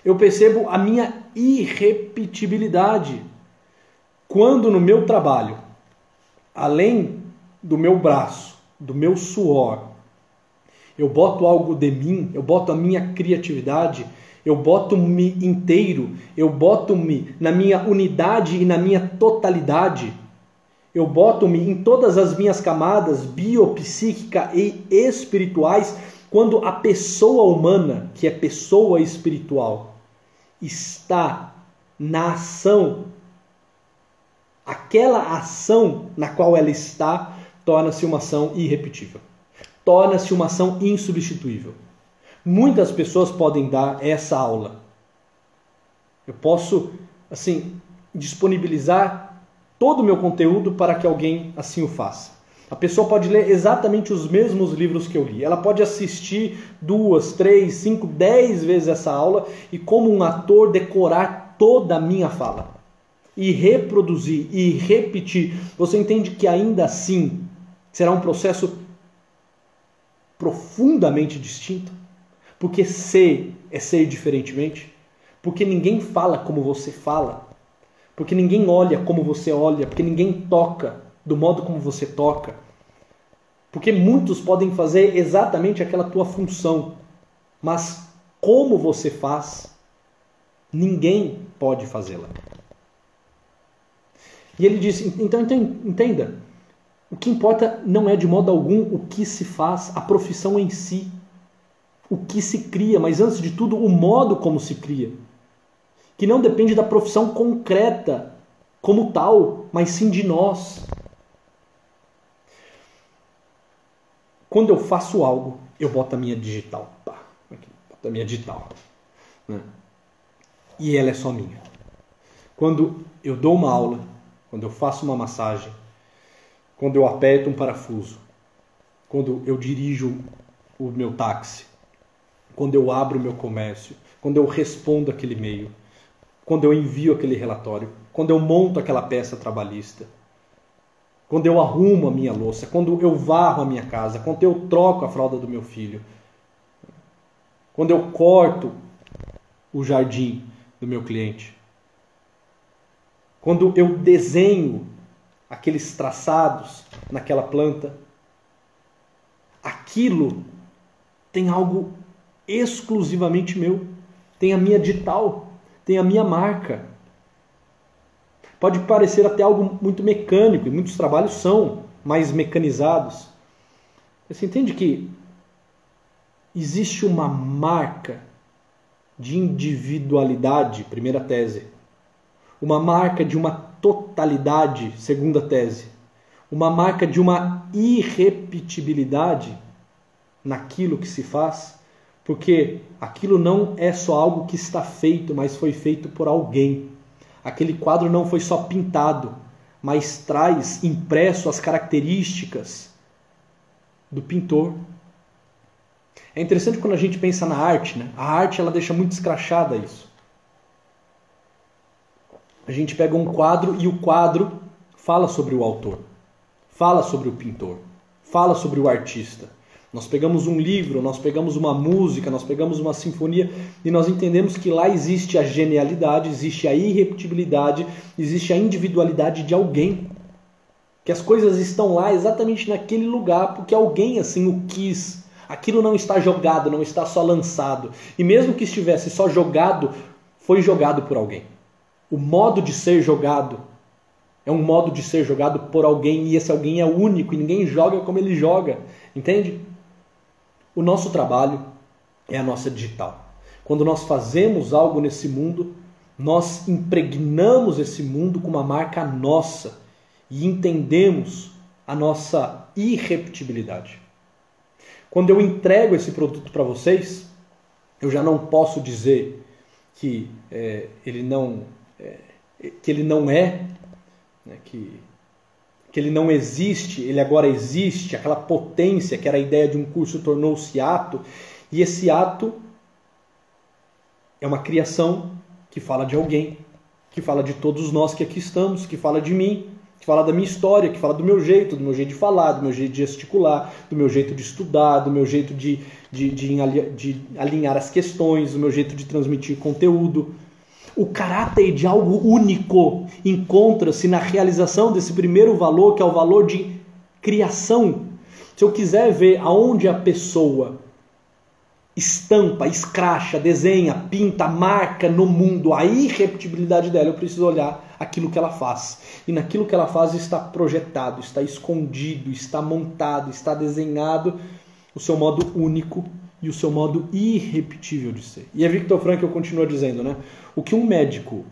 Eu percebo a minha irrepetibilidade. Quando no meu trabalho, além do meu braço, do meu suor, eu boto algo de mim, eu boto a minha criatividade, eu boto-me inteiro, eu boto-me na minha unidade e na minha totalidade, eu boto-me em todas as minhas camadas biopsíquica e espirituais. Quando a pessoa humana, que é pessoa espiritual, está na ação, aquela ação na qual ela está torna-se uma ação irrepetível. Torna-se uma ação insubstituível. Muitas pessoas podem dar essa aula. Eu posso, assim, disponibilizar todo o meu conteúdo para que alguém assim o faça. A pessoa pode ler exatamente os mesmos livros que eu li. Ela pode assistir 2, 3, 5, 10 vezes essa aula e, como um ator, decorar toda a minha fala. E reproduzir e repetir. Você entende que ainda assim será um processo profundamente distinto? Porque ser é ser diferentemente. Porque ninguém fala como você fala. Porque ninguém olha como você olha. Porque ninguém toca do modo como você toca. Porque muitos podem fazer exatamente aquela tua função, mas como você faz, ninguém pode fazê-la. E ele diz, então entenda, o que importa não é de modo algum o que se faz, a profissão em si, o que se cria, mas antes de tudo o modo como se cria, que não depende da profissão concreta como tal, mas sim de nós. Quando eu faço algo, eu boto a minha digital. Pá, aqui, boto a minha digital. Né? E ela é só minha. Quando eu dou uma aula, quando eu faço uma massagem, quando eu aperto um parafuso, quando eu dirijo o meu táxi, quando eu abro o meu comércio, quando eu respondo aquele e-mail, quando eu envio aquele relatório, quando eu monto aquela peça trabalhista, quando eu arrumo a minha louça, quando eu varro a minha casa, quando eu troco a fralda do meu filho, quando eu corto o jardim do meu cliente, quando eu desenho aqueles traçados naquela planta, aquilo tem algo exclusivamente meu, tem a minha digital, tem a minha marca. Pode parecer até algo muito mecânico, e muitos trabalhos são mais mecanizados. Você entende que existe uma marca de individualidade, primeira tese. Uma marca de uma totalidade, segunda tese. Uma marca de uma irrepetibilidade naquilo que se faz, porque aquilo não é só algo que está feito, mas foi feito por alguém. Aquele quadro não foi só pintado, mas traz impresso as características do pintor. É interessante quando a gente pensa na arte, né? A arte ela deixa muito escrachada isso. A gente pega um quadro e o quadro fala sobre o autor, fala sobre o pintor, fala sobre o artista. Nós pegamos um livro, nós pegamos uma música, nós pegamos uma sinfonia e nós entendemos que lá existe a genialidade, existe a irrepetibilidade, existe a individualidade de alguém. Que as coisas estão lá exatamente naquele lugar porque alguém assim o quis. Aquilo não está jogado, não está só lançado. E mesmo que estivesse só jogado, foi jogado por alguém. O modo de ser jogado é um modo de ser jogado por alguém e esse alguém é único e ninguém joga como ele joga. Entende? O nosso trabalho é a nossa digital. Quando nós fazemos algo nesse mundo, nós impregnamos esse mundo com uma marca nossa e entendemos a nossa irrepetibilidade. Quando eu entrego esse produto para vocês, eu já não posso dizer que ele não é, né, que ele não existe, ele agora existe, aquela potência que era a ideia de um curso tornou-se ato, e esse ato é uma criação que fala de alguém, que fala de todos nós que aqui estamos, que fala de mim, que fala da minha história, que fala do meu jeito de falar, do meu jeito de gesticular, do meu jeito de estudar, do meu jeito de alinhar as questões, do meu jeito de transmitir conteúdo. O caráter de algo único encontra-se na realização desse primeiro valor, que é o valor de criação. Se eu quiser ver aonde a pessoa estampa, escracha, desenha, pinta, marca no mundo a irrepetibilidade dela, eu preciso olhar aquilo que ela faz. E naquilo que ela faz está projetado, está escondido, está montado, está desenhado o seu modo único e o seu modo irrepetível de ser. E é Viktor Frankl continua dizendo, né? O que um médico,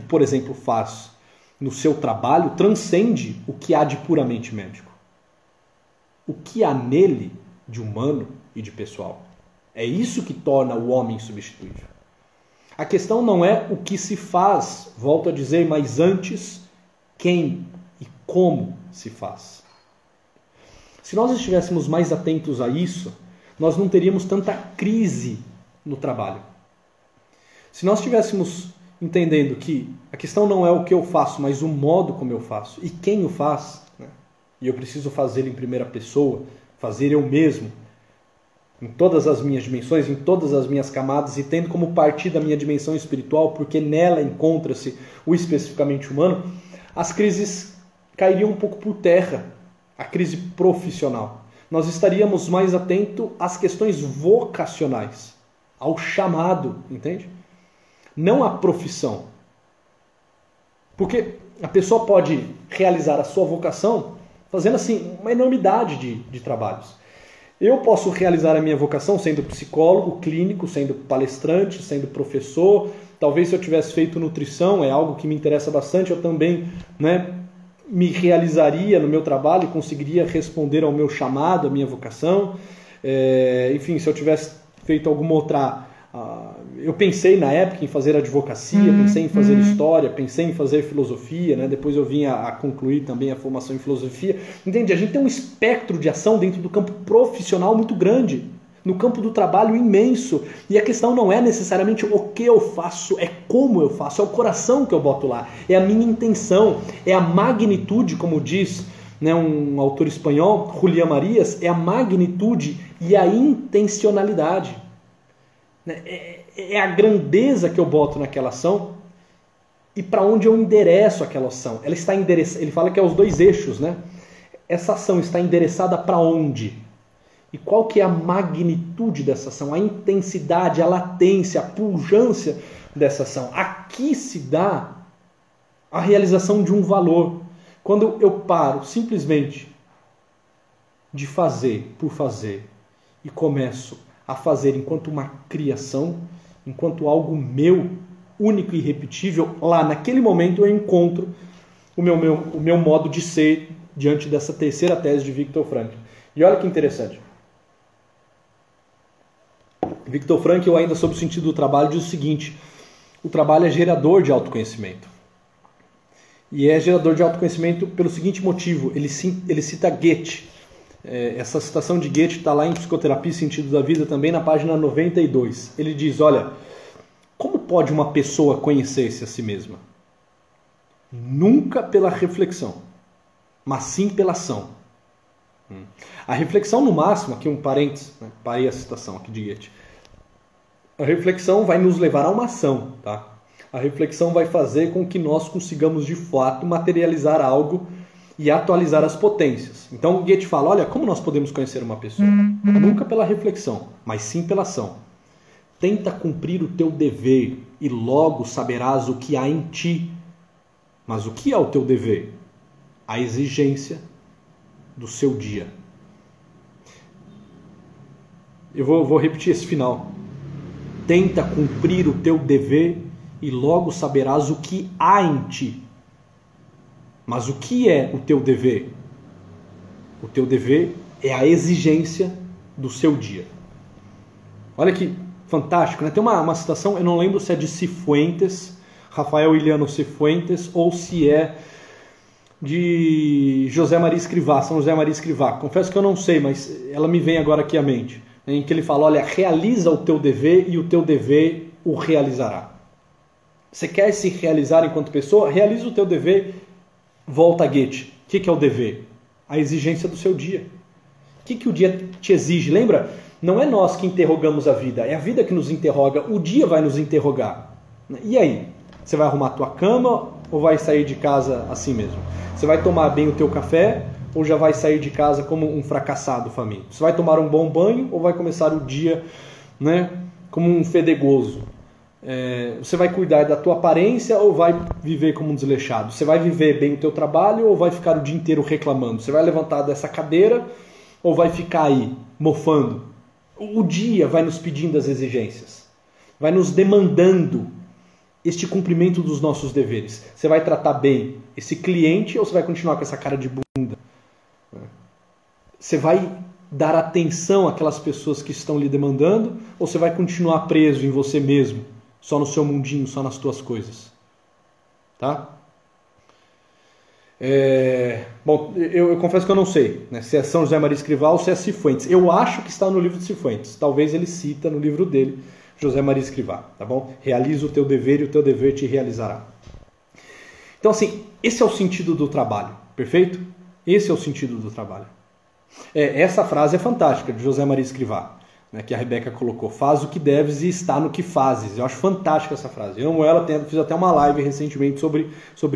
por exemplo, faz no seu trabalho transcende o que há de puramente médico. O que há nele de humano e de pessoal. É isso que torna o homem insubstituível. A questão não é o que se faz, volto a dizer, mas antes quem e como se faz. Se nós estivéssemos mais atentos a isso, nós não teríamos tanta crise no trabalho. Se nós estivéssemos entendendo que a questão não é o que eu faço, mas o modo como eu faço e quem o faz, né? E eu preciso fazer em primeira pessoa, fazer eu mesmo, em todas as minhas dimensões, em todas as minhas camadas, e tendo como partir da minha dimensão espiritual, porque nela encontra-se o especificamente humano, as crises cairiam um pouco por terra. A crise profissional. Nós estaríamos mais atentos às questões vocacionais, ao chamado, entende? Não à profissão. Porque a pessoa pode realizar a sua vocação fazendo assim uma enormidade de trabalhos. Eu posso realizar a minha vocação sendo psicólogo, clínico, sendo palestrante, sendo professor. Talvez se eu tivesse feito nutrição, é algo que me interessa bastante, eu também, né, me realizaria no meu trabalho e conseguiria responder ao meu chamado, à minha vocação. Enfim, se eu tivesse feito alguma outra... eu pensei na época em fazer advocacia, pensei em fazer história, pensei em fazer filosofia, né? Depois eu vim a concluir também a formação em filosofia. Entende? A gente tem um espectro de ação dentro do campo profissional muito grande, no campo do trabalho imenso. E a questão não é necessariamente o que eu faço, é como eu faço, é o coração que eu boto lá, é a minha intenção, é a magnitude, como diz, né, um autor espanhol, Julián Marías, é a magnitude e a intencionalidade. É a grandeza que eu boto naquela ação e para onde eu endereço aquela ação. Ela está endereçada, ele fala que é os dois eixos, né? Essa ação está endereçada para onde? E qual que é a magnitude dessa ação, a intensidade, a latência, a pujança dessa ação? Aqui se dá a realização de um valor. Quando eu paro simplesmente de fazer por fazer e começo a fazer enquanto uma criação, enquanto algo meu, único e irrepetível, lá naquele momento eu encontro o meu modo de ser diante dessa terceira tese de Viktor Frankl. E olha que interessante. Viktor Frankl, ainda sobre o sentido do trabalho, diz o seguinte: o trabalho é gerador de autoconhecimento. E é gerador de autoconhecimento pelo seguinte motivo: ele cita Goethe. Essa citação de Goethe está lá em Psicoterapia e Sentido da Vida, também na página 92. Ele diz, olha, como pode uma pessoa conhecer-se a si mesma? Nunca pela reflexão, mas sim pela ação. A reflexão, no máximo, aqui um parênteses, né? Parei a citação aqui de Goethe. A reflexão vai nos levar a uma ação, tá? A reflexão vai fazer com que nós consigamos, de fato, materializar algo e atualizar as potências. Então, Goethe fala, olha, como nós podemos conhecer uma pessoa? Nunca pela reflexão, mas sim pela ação. Tenta cumprir o teu dever e logo saberás o que há em ti. Mas o que é o teu dever? A exigência do seu dia. Eu vou repetir esse final. Tenta cumprir o teu dever e logo saberás o que há em ti. Mas o que é o teu dever? O teu dever é a exigência do seu dia. Olha que fantástico, né? Tem uma citação, eu não lembro se é de Cifuentes, Rafael Iliano Cifuentes, ou se é de José Maria Escrivá, São José Maria Escrivá. Confesso que eu não sei, mas ela me vem agora aqui à mente. Em que ele fala, olha, realiza o teu dever e o teu dever o realizará. Você quer se realizar enquanto pessoa? Realiza o teu dever, volta a Goethe. O que é o dever? A exigência do seu dia. O que o dia te exige? Lembra? Não é nós que interrogamos a vida, é a vida que nos interroga. O dia vai nos interrogar. E aí? Você vai arrumar a tua cama ou vai sair de casa assim mesmo? Você vai tomar bem o teu café ou já vai sair de casa como um fracassado faminto? Você vai tomar um bom banho ou vai começar o dia, né, como um fedegoso? Você vai cuidar da tua aparência ou vai viver como um desleixado? Você vai viver bem o teu trabalho ou vai ficar o dia inteiro reclamando? Você vai levantar dessa cadeira ou vai ficar aí mofando? O dia vai nos pedindo as exigências, vai nos demandando este cumprimento dos nossos deveres. Você vai tratar bem esse cliente ou você vai continuar com essa cara de bunda? Você vai dar atenção àquelas pessoas que estão lhe demandando ou você vai continuar preso em você mesmo, só no seu mundinho, só nas tuas coisas? Tá? Bom, eu confesso que eu não sei, né, se é São José Maria Escrivá ou se é Cifuentes. Eu acho que está no livro de Cifuentes. Talvez ele cita no livro dele, José Maria Escrivá, tá bom? Realiza o teu dever e o teu dever te realizará. Então, assim, esse é o sentido do trabalho, perfeito? Esse é o sentido do trabalho. Essa frase é fantástica, de José Maria Escrivá, né, que a Rebeca colocou. Faz o que deves e está no que fazes. Eu acho fantástica essa frase. Eu amo ela, fiz até uma live recentemente sobre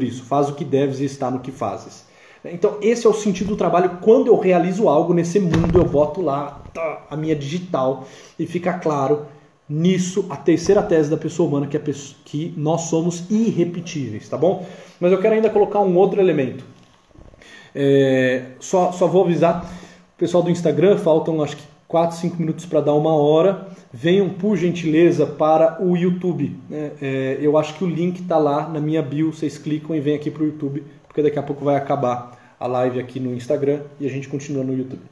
isso. Faz o que deves e está no que fazes. Então, esse é o sentido do trabalho. Quando eu realizo algo nesse mundo, eu boto lá a minha digital e fica claro nisso a terceira tese da pessoa humana, que nós somos irrepetíveis, tá bom? Mas eu quero ainda colocar um outro elemento. Só vou avisar o pessoal do Instagram, faltam acho que 4, 5 minutos para dar 1h. Venham, por gentileza, para o YouTube. Eu acho que o link está lá na minha bio, vocês clicam e vêm aqui para o YouTube, porque daqui a pouco vai acabar a live aqui no Instagram e a gente continua no YouTube.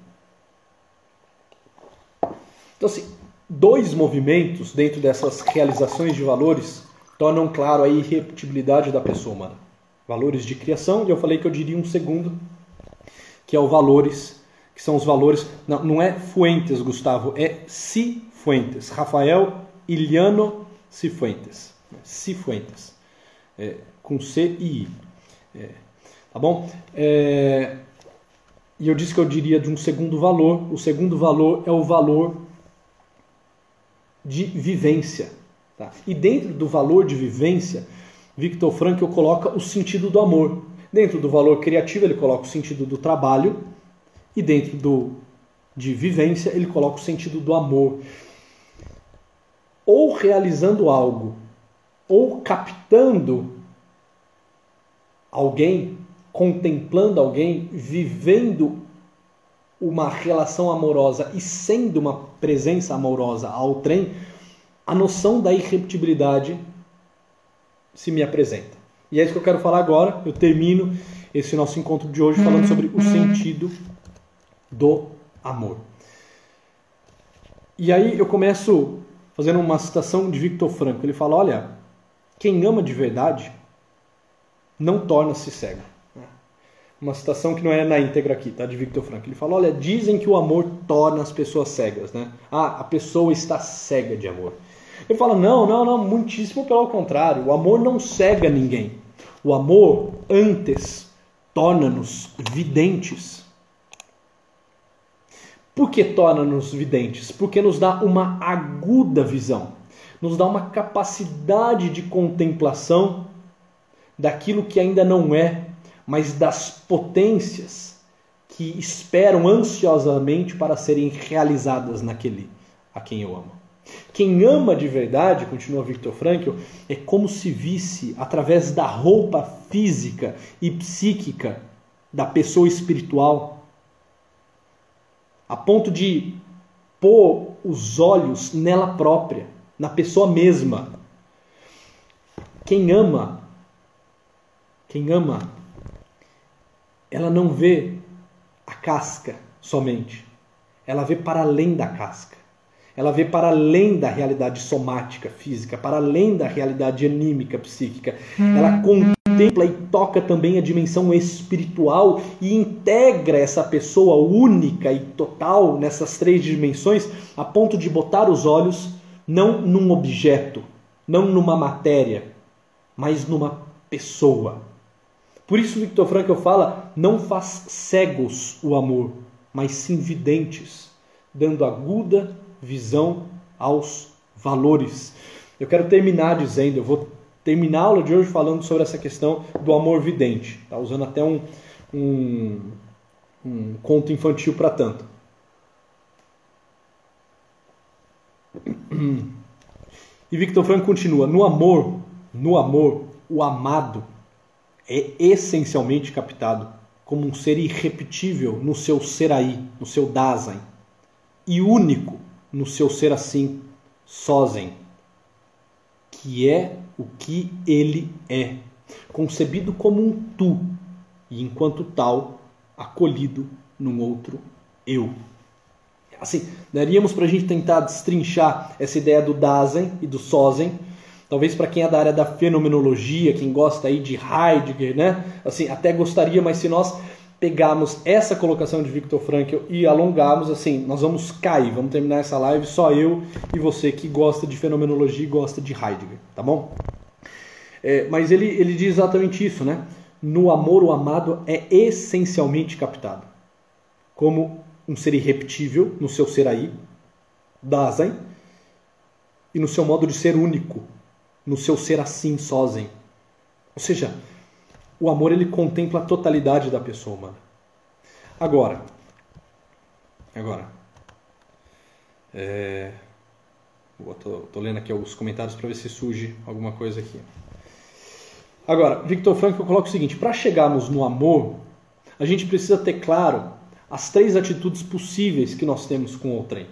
Então, assim, 2 movimentos dentro dessas realizações de valores tornam claro a irrepetibilidade da pessoa humana. Valores de criação, e eu falei que eu diria um segundo, que é o valores, que são os valores, não é Fuentes, Gustavo, é Cifuentes, Rafael Iliano Cifuentes, Cifuentes, com C e I, tá bom? E eu disse que eu diria de um segundo valor. O segundo valor é o valor de vivência, tá? E dentro do valor de vivência, Viktor Frankl coloca o sentido do amor. Dentro do valor criativo, ele coloca o sentido do trabalho. E dentro de vivência, ele coloca o sentido do amor. Ou realizando algo, ou captando alguém, contemplando alguém, vivendo uma relação amorosa e sendo uma presença amorosa ao trem, a noção da irrepetibilidade se me apresenta. E é isso que eu quero falar agora. Eu termino esse nosso encontro de hoje falando sobre o sentido do amor. E aí eu começo fazendo uma citação de Viktor Frankl. Ele fala, olha, quem ama de verdade não torna-se cego. Uma citação que não é na íntegra aqui, tá? De Viktor Frankl. Ele fala, olha, dizem que o amor torna as pessoas cegas, né? Ah, a pessoa está cega de amor. Ele fala, não, muitíssimo pelo contrário. O amor não cega ninguém. O amor, antes, torna-nos videntes. Por que torna-nos videntes? Porque nos dá uma aguda visão. Nos dá uma capacidade de contemplação daquilo que ainda não é, mas das potências que esperam ansiosamente para serem realizadas naquele a quem eu amo. Quem ama de verdade, continua Viktor Frankl, é como se visse através da roupa física e psíquica da pessoa espiritual, a ponto de pôr os olhos nela própria, na pessoa mesma. Quem ama, ela não vê a casca somente. Ela vê para além da casca. Ela vê para além da realidade somática, física, para além da realidade anímica, psíquica. Ela contempla e toca também a dimensão espiritual e integra essa pessoa única e total nessas três dimensões a ponto de botar os olhos não num objeto, não numa matéria, mas numa pessoa. Por isso Viktor Frankl fala, não faz cegos o amor, mas sim videntes, dando aguda visão aos valores. Eu quero terminar dizendo, eu vou terminar a aula de hoje falando sobre essa questão do amor vidente, tá? Usando até um conto infantil para tanto. E Viktor Frankl continua, no amor, o amado é essencialmente captado como um ser irrepetível no seu ser aí, no seu Dasein, e único no seu ser assim, Sozen, que é o que ele é, concebido como um tu, e enquanto tal, acolhido num outro eu. Assim, daríamos para a gente tentar destrinchar essa ideia do Dasein e do Sozen, talvez para quem é da área da fenomenologia, quem gosta aí de Heidegger, né? Assim, até gostaria, mas se nós pegarmos essa colocação de Viktor Frankl e alongarmos, assim, nós vamos cair, vamos terminar essa live só eu e você que gosta de fenomenologia e gosta de Heidegger, tá bom? Mas ele diz exatamente isso, né? No amor, o amado é essencialmente captado como um ser irrepetível no seu ser aí, Dasein, e no seu modo de ser único, no seu ser assim, Sozen. Ou seja, o amor ele contempla a totalidade da pessoa humana. Agora, tô lendo aqui os comentários para ver se surge alguma coisa aqui. Agora, Viktor Frankl coloca o seguinte, para chegarmos no amor, a gente precisa ter claro as três atitudes possíveis que nós temos com o outrem.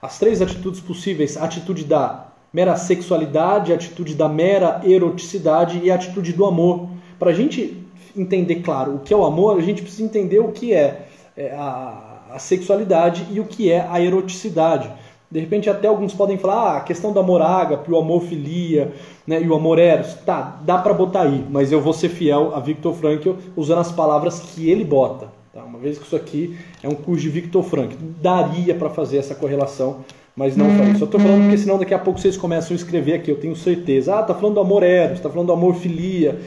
As três atitudes possíveis, a atitude da mera sexualidade, a atitude da mera eroticidade e a atitude do amor. Para a gente entender, claro, o que é o amor, a gente precisa entender o que é a sexualidade e o que é a eroticidade. De repente até alguns podem falar, a questão do amor ágape, o amor filia, né, e o amor eros, tá, dá para botar aí, mas eu vou ser fiel a Viktor Frankl usando as palavras que ele bota. Tá? Uma vez que isso aqui é um curso de Viktor Frankl, daria para fazer essa correlação, mas não farei. Só estou falando porque senão daqui a pouco vocês começam a escrever aqui, eu tenho certeza. Tá falando do amor eros, tá falando do amor filia.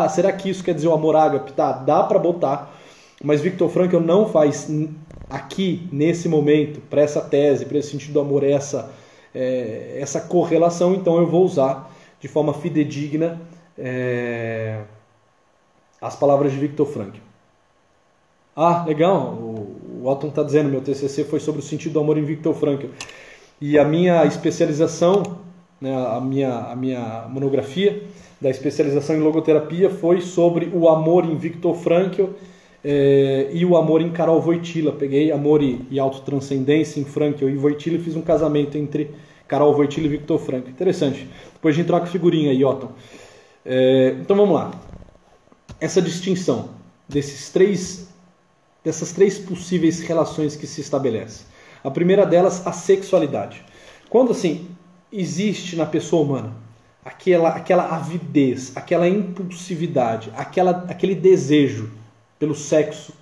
Será que isso quer dizer o amor ágape? Tá, dá para botar. Mas Viktor Frankl não faz aqui, nesse momento, para essa tese, para esse sentido do amor, essa correlação. Então eu vou usar de forma fidedigna as palavras de Viktor Frankl. Legal, o Otton está dizendo, meu TCC foi sobre o sentido do amor em Viktor Frankl. E a minha especialização, né, a minha monografia, da especialização em logoterapia foi sobre o amor em Viktor Frankl e o amor em Carol Wojtyla. Peguei amor e autotranscendência em Frankl e Wojtyla e fiz um casamento entre Carol Wojtyla e Viktor Frankl. Interessante. Depois a gente troca figurinha aí, Otton. Então vamos lá. Essa distinção dessas três possíveis relações que se estabelecem. A primeira delas, a sexualidade. Quando assim existe na pessoa humana aquela avidez, aquela impulsividade, aquele desejo pelo sexo,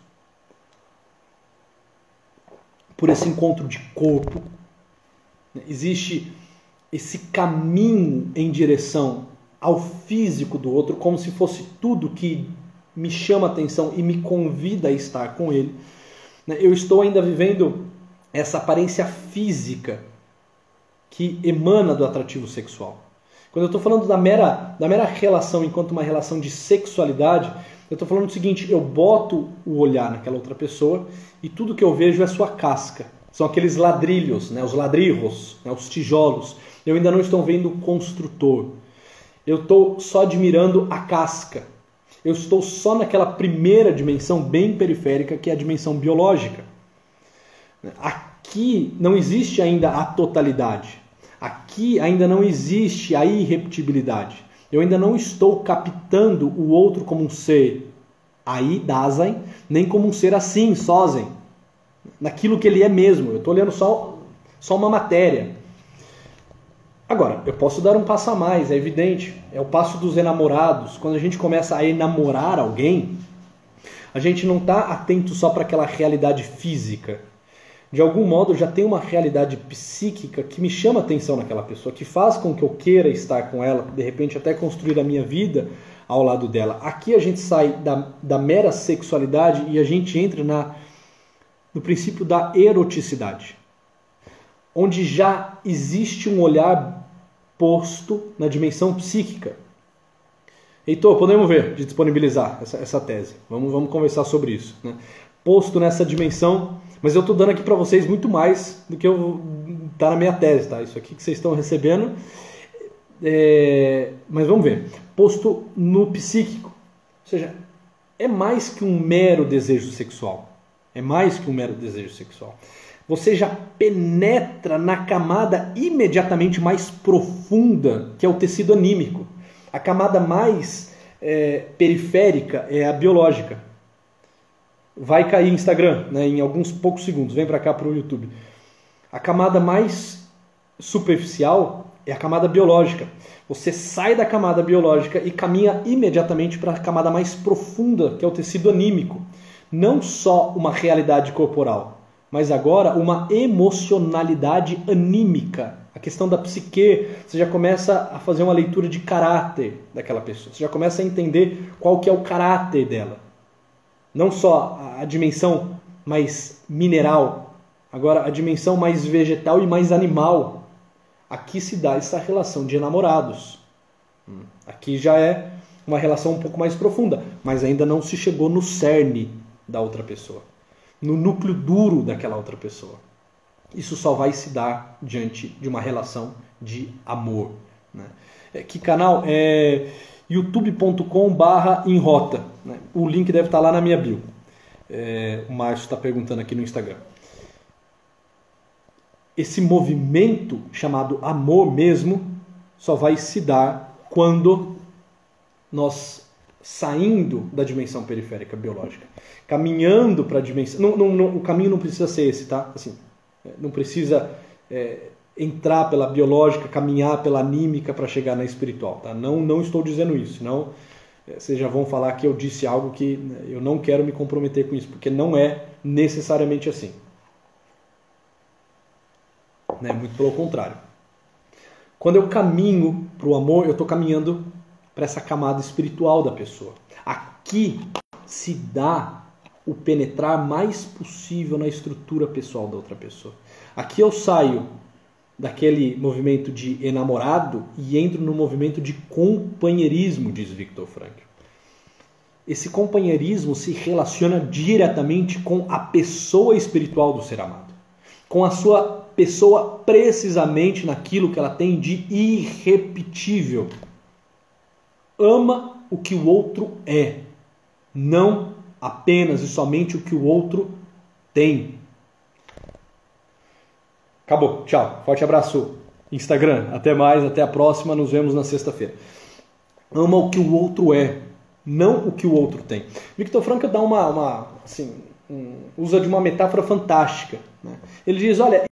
por esse encontro de corpo, existe esse caminho em direção ao físico do outro, como se fosse tudo que me chama a atenção e me convida a estar com ele. Eu estou ainda vivendo essa aparência física que emana do atrativo sexual. Quando eu estou falando da mera relação enquanto uma relação de sexualidade, eu estou falando o seguinte: eu boto o olhar naquela outra pessoa e tudo que eu vejo é sua casca. São aqueles ladrilhos, os ladrillos, os tijolos. Eu ainda não estou vendo o construtor. Eu estou só admirando a casca. Eu estou só naquela primeira dimensão bem periférica, que é a dimensão biológica. Aqui não existe ainda a totalidade. Aqui ainda não existe a irrepetibilidade. Eu ainda não estou captando o outro como um ser aí, Dasein, nem como um ser assim, Sozen, naquilo que ele é mesmo. Eu estou olhando só uma matéria. Agora, eu posso dar um passo a mais, é evidente. É o passo dos enamorados. Quando a gente começa a enamorar alguém, a gente não está atento só para aquela realidade física. De algum modo, já tem uma realidade psíquica que me chama a atenção naquela pessoa, que faz com que eu queira estar com ela, de repente até construir a minha vida ao lado dela. Aqui a gente sai da mera sexualidade e a gente entra no princípio da eroticidade, onde já existe um olhar posto na dimensão psíquica. Heitor, podemos ver, de disponibilizar essa tese. Vamos conversar sobre isso, né? Posto nessa dimensão, mas eu estou dando aqui para vocês muito mais do que está na minha tese, tá? Isso aqui que vocês estão recebendo, mas vamos ver. Posto no psíquico, ou seja, é mais que um mero desejo sexual. É mais que um mero desejo sexual. Você já penetra na camada imediatamente mais profunda, que é o tecido anímico. A camada mais periférica é a biológica. Vai cair Instagram, né, em alguns poucos segundos. Vem para cá para o YouTube. A camada mais superficial é a camada biológica. Você sai da camada biológica e caminha imediatamente para a camada mais profunda, que é o tecido anímico. Não só uma realidade corporal, mas agora uma emocionalidade anímica. A questão da psique, você já começa a fazer uma leitura de caráter daquela pessoa. Você já começa a entender qual que é o caráter dela. Não só a dimensão mais mineral, agora a dimensão mais vegetal e mais animal. Aqui se dá essa relação de enamorados. Aqui já é uma relação um pouco mais profunda, mas ainda não se chegou no cerne da outra pessoa, no núcleo duro daquela outra pessoa. Isso só vai se dar diante de uma relação de amor, né? Que canal? É youtube.com/inrota. O link deve estar lá na minha bio. O Márcio está perguntando aqui no Instagram. Esse movimento chamado amor mesmo só vai se dar quando nós, saindo da dimensão periférica biológica, caminhando para a dimensão... o caminho não precisa ser esse, tá? Assim, não precisa entrar pela biológica, caminhar pela anímica para chegar na espiritual, tá? Não estou dizendo isso, não. Vocês já vão falar que eu disse algo que eu não quero me comprometer com isso, porque não é necessariamente assim. Muito pelo contrário. Quando eu caminho para o amor, eu estou caminhando para essa camada espiritual da pessoa. Aqui se dá o penetrar mais possível na estrutura pessoal da outra pessoa. Aqui eu saio daquele movimento de enamorado e entro no movimento de companheirismo, diz Viktor Frankl. Esse companheirismo se relaciona diretamente com a pessoa espiritual do ser amado, com a sua pessoa precisamente naquilo que ela tem de irrepetível. ama o que o outro é, não apenas e somente o que o outro tem. Acabou. Tchau. Forte abraço. Instagram. Até mais. Até a próxima. Nos vemos na sexta-feira. Ama o que o outro é, não o que o outro tem. Viktor Frankl dá usa de uma metáfora fantástica, né? Ele diz, olha,